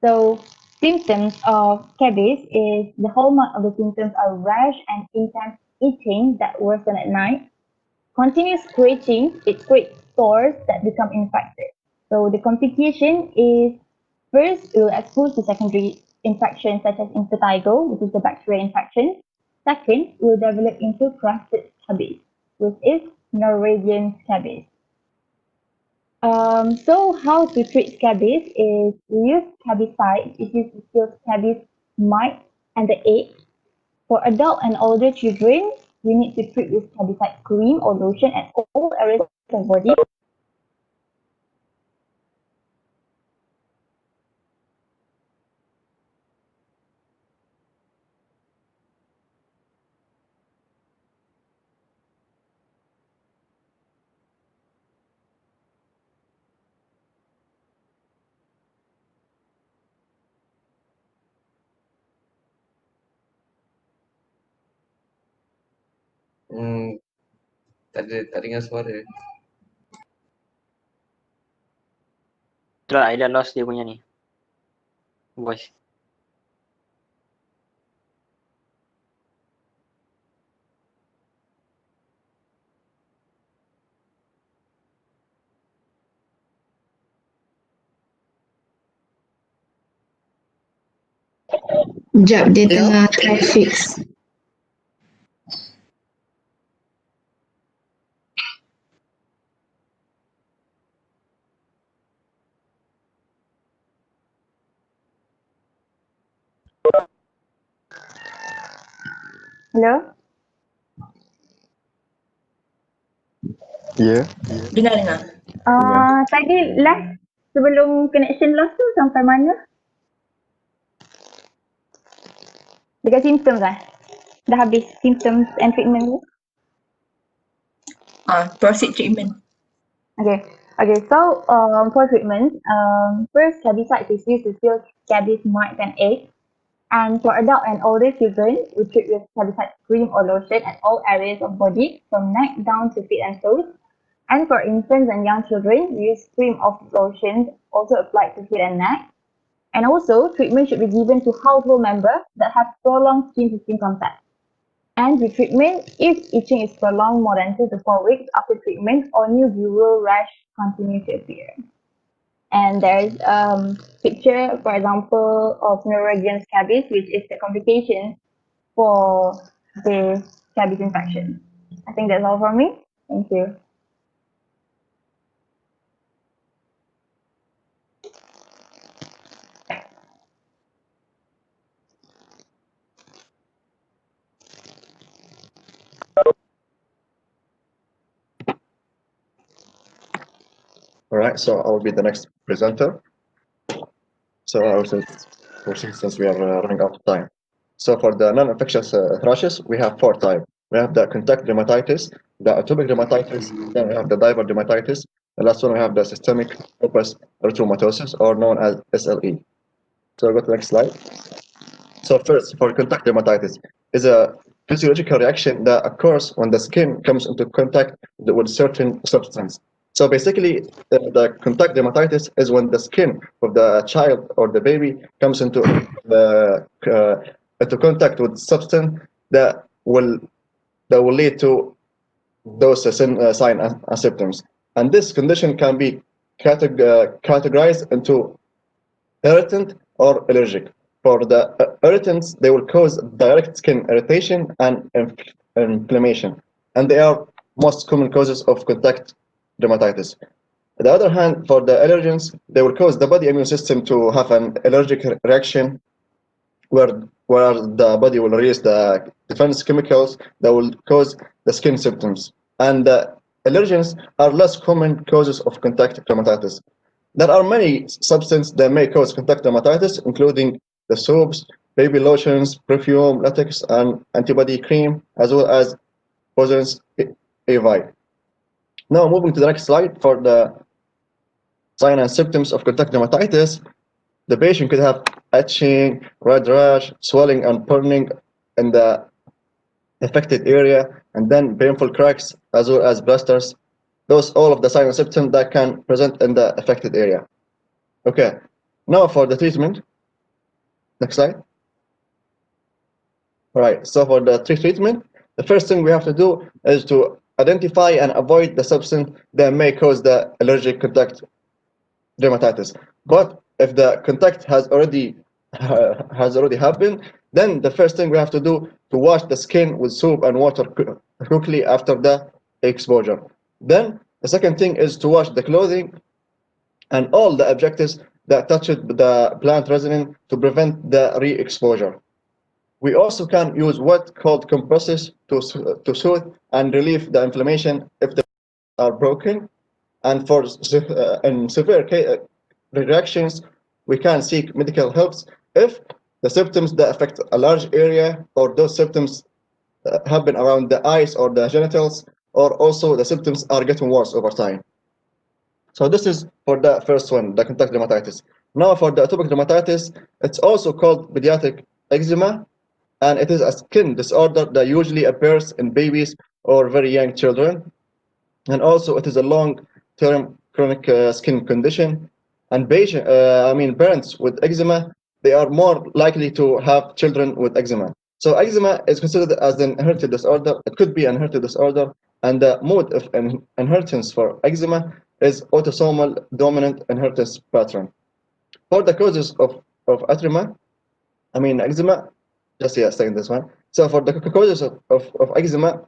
So symptoms of scabies is the hallmark of the symptoms are rash and intense itching that worsen at night. Continuous scratching, it creates sores that become infected. So the complication is first, it will expose to secondary infections such as impetigo, which is the bacterial infection. Second, it will develop into crusted scabies, which is Norwegian scabies. So how to treat scabies is we use scabicide, it is to kill scabies mite and the egg. For adult and older children, we need to treat with scabicide cream or lotion at all areas of body. Tak dengar suara. Itulah, I dah lost dia punya ni. Voice. Sekejap, dia tengah try fix. Hello? Ya, Dengar. Tadi last sebelum connection loss tu sampai mana? Dekat symptoms lah. Dah habis symptoms and treatment tu? Proceed treatment. Okay. Okay, so for treatment, first herbicide is used to kill scabies, mites, and eggs. And for adult and older children, we treat with herbicide cream or lotion at all areas of body, from neck down to feet and toes. And for infants and young children, we use cream or lotions also applied to feet and neck. And also, treatment should be given to household members that have prolonged skin-to-skin contact. And with treatment, if itching is prolonged more than 2 to 4 weeks after treatment, or new bureau rash continue to appear. And there's picture, for example, of Norwegian scabies, which is the complication for the scabies infection. I think that's all from me. Thank you. All right, so I will be the next presenter. So I will proceed since we are running out of time. So for the non-infectious rashes, we have 4 types. We have the contact dermatitis, the atopic dermatitis, then we have the diver dermatitis. The last one we have the systemic lupus erythematosus, or known as SLE. So go to the next slide. So first, for contact dermatitis, is a physiological reaction that occurs when the skin comes into contact with certain substance. So basically, the contact dermatitis is when the skin of the child or the baby comes into contact with substance that will lead to those signs and symptoms. And this condition can be categorized into irritant or allergic. For the irritants, they will cause direct skin irritation and inflammation, and they are most common causes of contact dermatitis. On the other hand, for the allergens, they will cause the body immune system to have an allergic reaction where the body will release the defense chemicals that will cause the skin symptoms. And the allergens are less common causes of contact dermatitis. There are many substances that may cause contact dermatitis, including the soaps, baby lotions, perfume, latex, and antibody cream, as well as poisons AVI. Now, moving to the next slide for the signs and symptoms of contact dermatitis. The patient could have itching, red rash, swelling and burning in the affected area, and then painful cracks as well as blisters. Those all of the signs and symptoms that can present in the affected area. Okay, now for the treatment. Next slide. All right, so for the treatment, the first thing we have to do is to identify and avoid the substance that may cause the allergic contact dermatitis. But if the contact has already happened, then the first thing we have to do to wash the skin with soap and water quickly after the exposure. Then the second thing is to wash the clothing and all the objectives that touched the plant resin to prevent the re-exposure. We also can use wet cold compresses to soothe and relieve the inflammation if the are broken. And for in severe reactions, we can seek medical help if the symptoms that affect a large area or those symptoms happen around the eyes or the genitals, or also the symptoms are getting worse over time. So this is for the first one, the contact dermatitis. Now for the atopic dermatitis, it's also called pediatric eczema, and it is a skin disorder that usually appears in babies or very young children. And also it is a long-term chronic skin condition. And parents with eczema, they are more likely to have children with eczema. So eczema is considered as an inherited disorder. It could be an inherited disorder, and the mode of inheritance for eczema is autosomal dominant inheritance pattern. For the causes of eczema, just saying this one. So for the causes of eczema,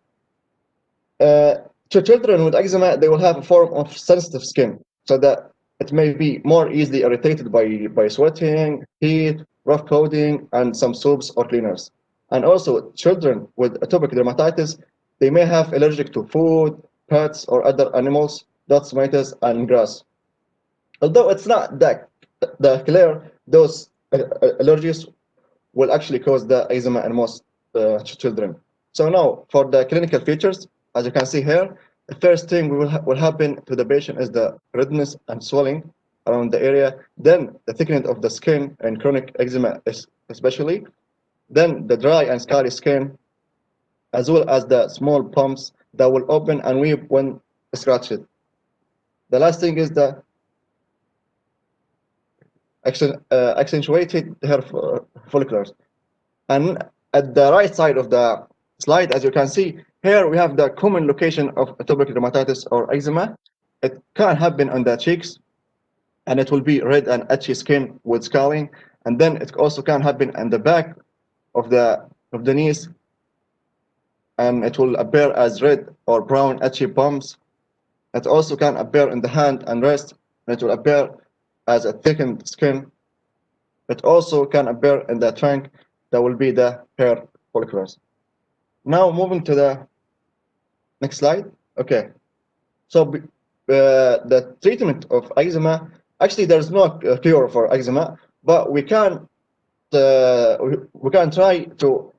uh, to children with eczema, they will have a form of sensitive skin, so that it may be more easily irritated by sweating, heat, rough coating, and some soaps or cleaners. And also, children with atopic dermatitis, they may have allergic to food, pets, or other animals, dots, mites, and grass. Although it's not that clear, those allergies will actually cause the eczema in most children. So now for the clinical features, as you can see here, the first thing will happen to the patient is the redness and swelling around the area, then the thickening of the skin and chronic eczema especially, then the dry and scaly skin, as well as the small bumps that will open and weep when scratched. The last thing is the accentuated hair follicles. And at the right side of the slide, as you can see, here we have the common location of atopic dermatitis or eczema. It can happen on the cheeks, and it will be red and itchy skin with scaling. And then it also can happen on the back of the knees, and it will appear as red or brown itchy bumps. It also can appear in the hand and wrist, and it will appear as a thickened skin. It also can appear in the trunk, that will be the hair follicles. Now moving to the next slide. Okay, so the treatment of eczema, actually there's no cure for eczema, but we can try to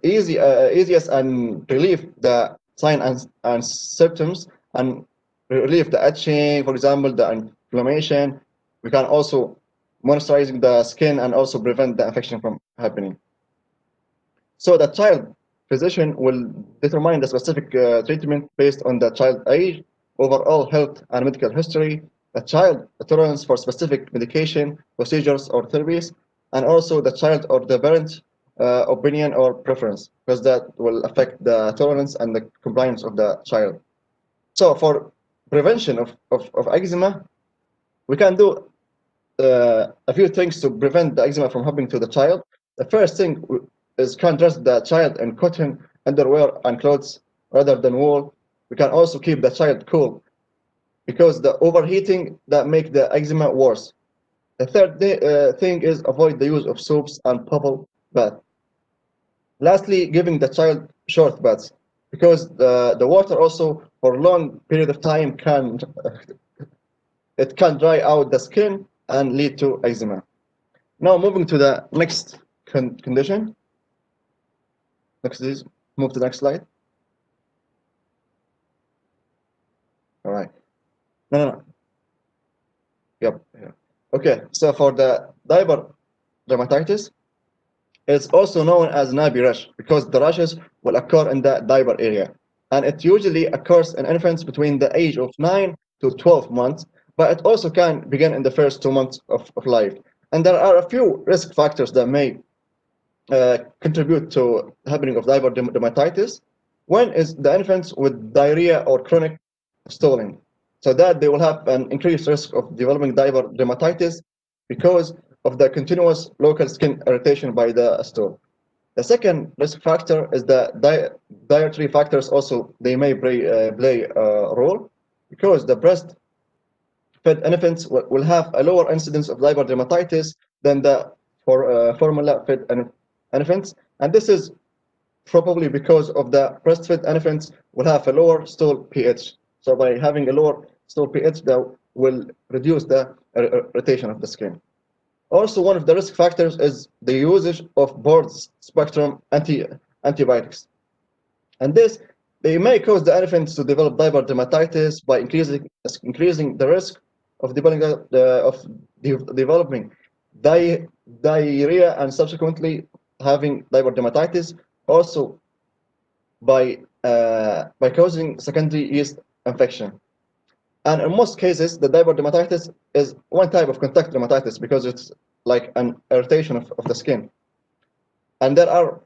easiest and relieve the sign and symptoms and relieve the itching, for example, the inflammation. We can also moisturizing the skin and also prevent the infection from happening. So the child physician will determine the specific treatment based on the child age, overall health and medical history, the child tolerance for specific medication, procedures or therapies, and also the child or the parent opinion or preference, because that will affect the tolerance and the compliance of the child. So for prevention of eczema, we can do a few things to prevent the eczema from happening to the child. The first thing is can dress the child in cotton underwear and clothes rather than wool. We can also keep the child cool, because the overheating that make the eczema worse. The third thing is avoid the use of soaps and bubble bath. Lastly, giving the child short baths, because the water also for a long period of time can dry out the skin and lead to eczema. Now moving to the next condition. Next is move to the next slide. All right. No. Yep. Yeah. Okay, so for the diaper dermatitis, it's also known as nabi rash because the rashes will occur in the diaper area. And it usually occurs in infants between the age of 9 to 12 months, but it also can begin in the first 2 months of life. And there are a few risk factors that may contribute to happening of diaper dermatitis. One is the infants with diarrhea or chronic stooling, so that they will have an increased risk of developing diaper dermatitis because of the continuous local skin irritation by the stool. The second risk factor is the dietary factors. Also, they may play a role because the breast fed infants will have a lower incidence of diaper dermatitis than the formula fed infants, and this is probably because of the breastfed infants will have a lower stool pH. So by having a lower stool pH, that will reduce the irritation of the skin. Also, one of the risk factors is the usage of broad spectrum antibiotics. And this they may cause the infants to develop diaper dermatitis by increasing the risk of developing diarrhea and subsequently having diaper dermatitis. Also, by causing secondary yeast infection. And in most cases, the diaper dermatitis is one type of contact dermatitis because it's like an irritation of the skin. And there are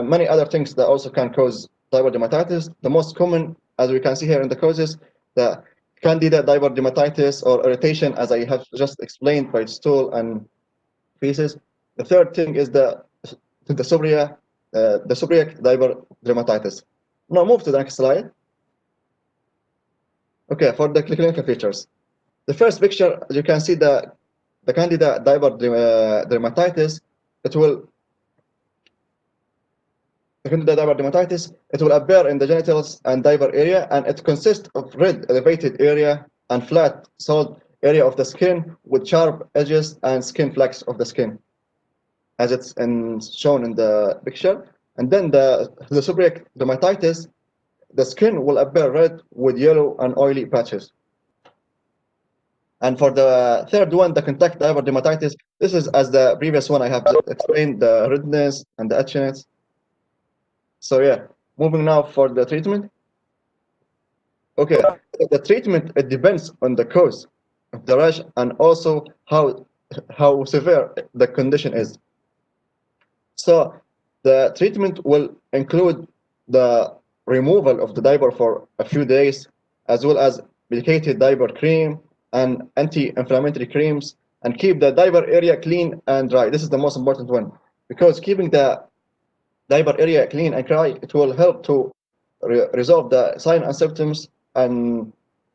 many other things that also can cause diaper dermatitis. The most common, as we can see here in the causes, the candida diaper dermatitis or irritation, as I have just explained, by stool and feces. The third thing is the seborrheic diaper dermatitis. Now move to the next slide. Okay, for the clinical features. The first picture, you can see the candida diaper dermatitis. It will The candida diaper dermatitis. It will appear in the genitals and diaper area, and it consists of red elevated area and flat solid area of the skin with sharp edges and skin flecks of the skin, as it's shown in the picture. And then the seborrheic dermatitis, the skin will appear red with yellow and oily patches. And for the third one, the contact diaper dermatitis, this is as the previous one I have explained, the redness and the itchiness. So yeah, moving now for the treatment. Okay, the treatment, it depends on the cause of the rash and also how severe the condition is. So the treatment will include the removal of the diaper for a few days, as well as medicated diaper cream and anti-inflammatory creams, and keep the diaper area clean and dry. This is the most important one because keeping the diaper area clean and dry, it will help to resolve the signs and symptoms. And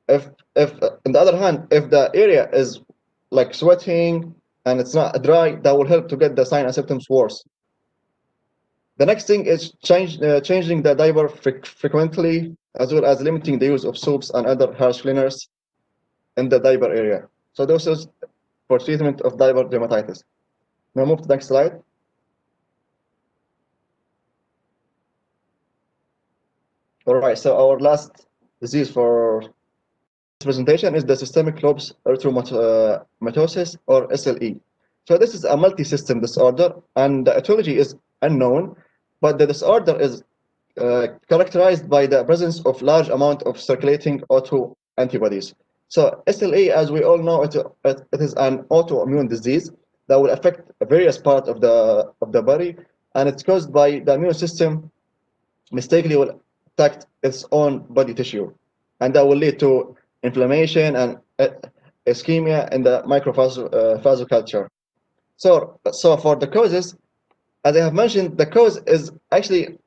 if on the other hand, if the area is like sweating and it's not dry, that will help to get the signs and symptoms worse. The next thing is changing the diaper frequently, as well as limiting the use of soaps and other harsh cleaners in the diaper area. So this is for treatment of diaper dermatitis. Now move to the next slide. All right, so our last disease for this presentation is the systemic lupus erythematosus, or SLE. So this is a multi-system disorder, and the etiology is unknown, but the disorder is characterized by the presence of large amount of circulating autoantibodies. So SLE, as we all know, it is an autoimmune disease that will affect various parts of the body, and it's caused by the immune system mistakenly will attack its own body tissue, and that will lead to inflammation and ischemia in the microvasculature. So for the causes, as I have mentioned, the cause is actually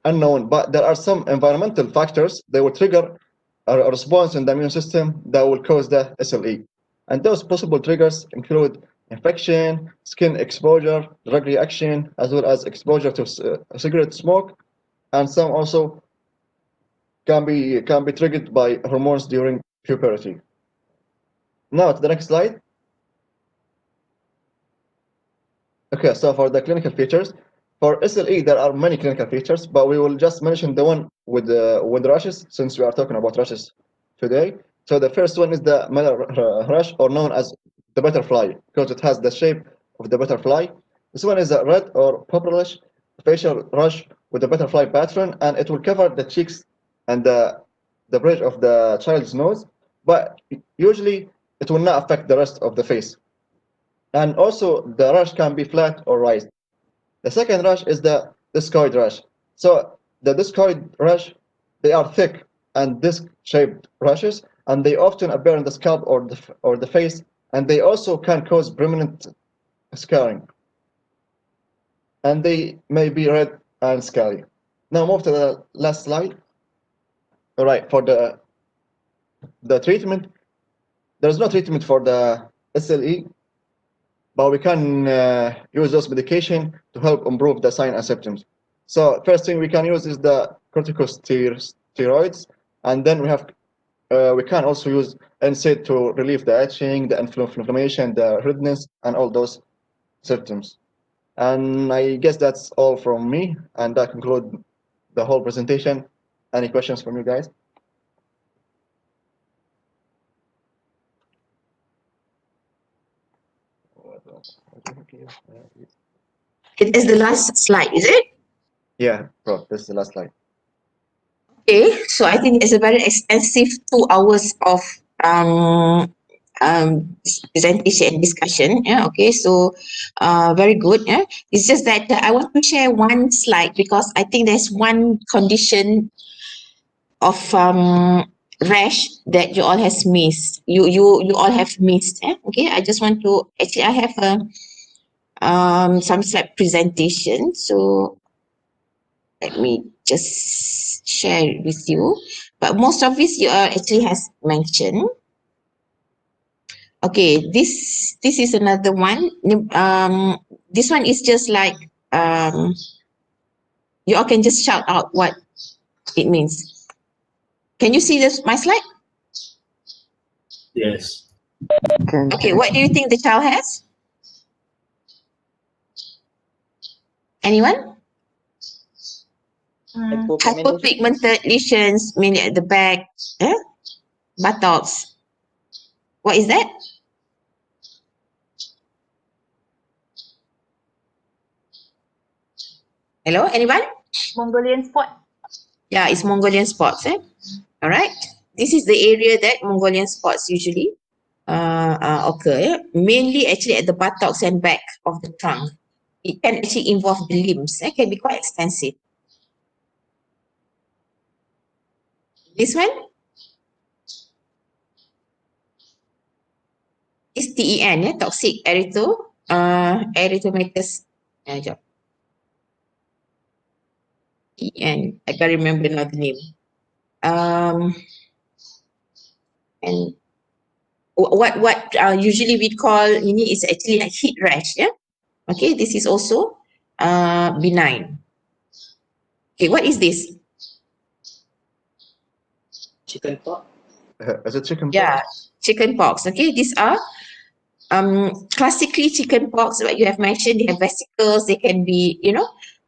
unknown, but there are some environmental factors that will trigger a response in the immune system that will cause the SLE. And those possible triggers include infection, skin exposure, drug reaction, as well as exposure to cigarette smoke, and some also can be triggered by hormones during puberty. Now to the next slide. Okay, so for the clinical features, for SLE there are many clinical features, but we will just mention the one with rashes since we are talking about rashes today. So the first one is the Miller rash, or known as the butterfly because it has the shape of the butterfly. This one is a red or purplish facial rash with a butterfly pattern, and it will cover the cheeks and the bridge of the child's nose, but usually it will not affect the rest of the face. And also, the rash can be flat or raised. The second rash is the discoid rash. So the discoid rash, they are thick and disc-shaped rashes, and they often appear in the scalp or the face, and they also can cause permanent scarring. And they may be red and scaly. Now move to the last slide. All right, for the treatment, there's no treatment for the SLE, but we can use those medication to help improve the sign and symptoms. So first thing we can use is the corticosteroids, and then we can also use NSAID to relieve the itching, the inflammation, the redness, and all those symptoms. And I guess that's all from me, and that concludes the whole presentation. Any questions from you guys? It is the last slide, is it? Yeah, bro, this is the last slide. Okay, so I think it's a very extensive 2 hours of presentation and discussion. Yeah, okay, so very good. Yeah, it's just that I want to share one slide because I think there's one condition of rash that you all has missed. You all have missed. Okay, I just want to actually I have some slide presentation. So let me just share it with you. But most of this you actually has mentioned. Okay, this is another one. This one is just like you all can just shout out what it means. Can you see this my slide? Yes. Okay, what do you think the child has? Anyone? Hypopigmented lesions, mainly at the back, buttocks. What is that? Hello, anyone? Mongolian spot. Yeah, it's Mongolian spots. All right. This is the area that Mongolian spots usually occur. Mainly actually at the buttocks and back of the trunk. It can actually involve the limbs. It can be quite extensive. This one is TEN, toxic erythematous. Jap. TEN. I can't remember now the name. And what usually we call ini is actually like heat rash. Yeah. Okay. This is also benign. Okay. What is this? Chicken pox. Is it chicken pox? Yeah, chicken pox. Okay, these are classically chicken pox. What you have mentioned, they have vesicles. They can be,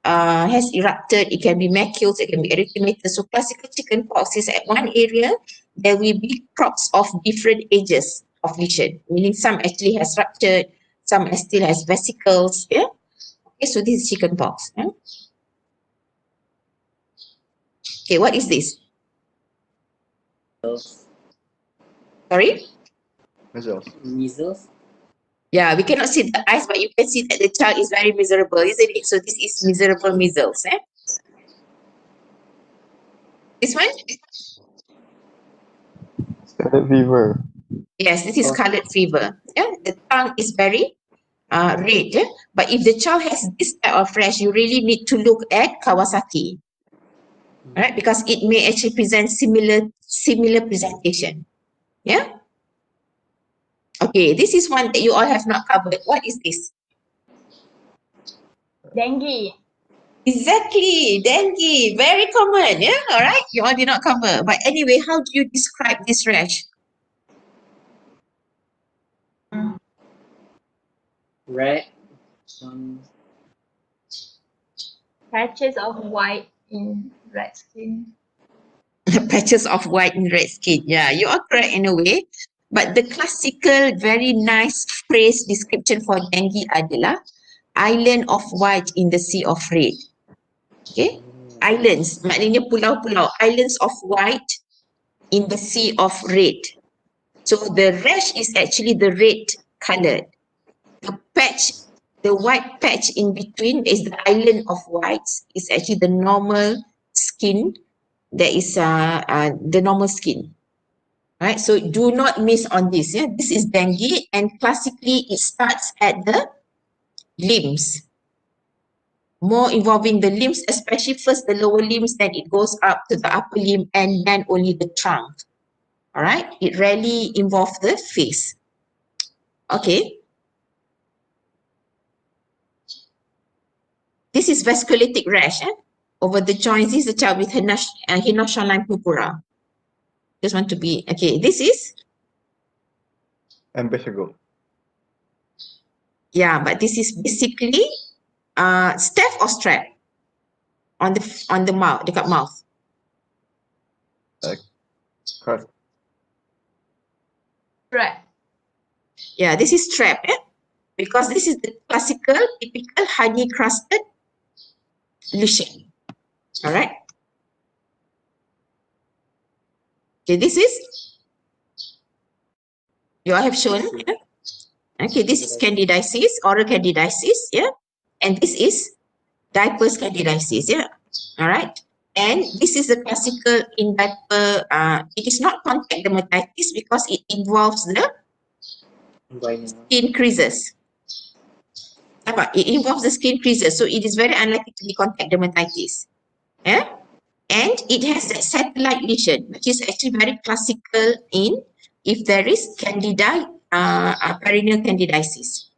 has erupted. It can be macules. It can be erythematous. So classical chicken pox is at one area there will be crops of different ages of lesion, meaning some actually has ruptured, some still has vesicles. Yeah. Okay, so this is chicken pox. Yeah? Okay, what is this? Sorry. Measles. Yeah, we cannot see the eyes, but you can see that the child is very miserable, isn't it? So this is miserable measles. This one? Scarlet fever. Yes, this is scarlet fever. Yeah, the tongue is very red. Yeah? But if the child has this type of rash, you really need to look at Kawasaki. Right? Because it may actually present similar presentation. Yeah? Okay, this is one that you all have not covered. What is this? Dengue. Exactly, dengue, very common. Yeah, all right. You all did not cover. But anyway, how do you describe this rash? Red. Patches of white in red skin. Patches of white and red skin. Yeah, you are correct in a way. But the classical, very nice phrase description for dengue adalah island of white in the sea of red. Okay, islands maknanya pulau-pulau, islands of white in the sea of red. So the rash is actually the red coloured. The patch, the white patch in between is the island of whites, is actually the normal skin. That is the normal skin. Right, so do not miss on this. Yeah, this is dengue, and classically it starts at the limbs, more involving the limbs, especially first the lower limbs, then it goes up to the upper limb, and then only the trunk. All right, it rarely involves the face. Okay, this is vasculitic rash over the joints. This is a child with Henoch-Schönlein purpura. Just want to be okay. This is Ambitigo. yeah, but this is basically staph or strap on the mouth, dekat mouth. Correct. Right. Yeah, this is strap, because this is the classical, typical honey crusted lesion. All right. Okay, this is you all have shown. Yeah? Okay, this is candidiasis, oral candidiasis, yeah, and this is diapers candidiasis, yeah. All right. And this is the classical in diaper. It is not contact dermatitis because it involves the skin creases. It involves the skin creases, so it is very unlikely to be contact dermatitis. Yeah? And it has that satellite lesion, which is actually very classical in if there is candida, perennial candidiasis.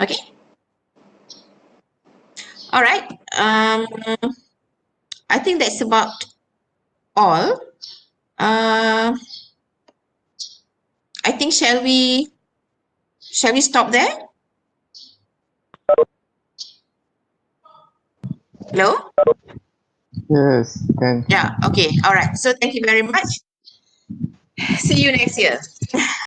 Okay. All right. I think that's about all. I think shall we stop there? Hello? Yes, can. Yeah, okay. All right. So thank you very much. See you next year.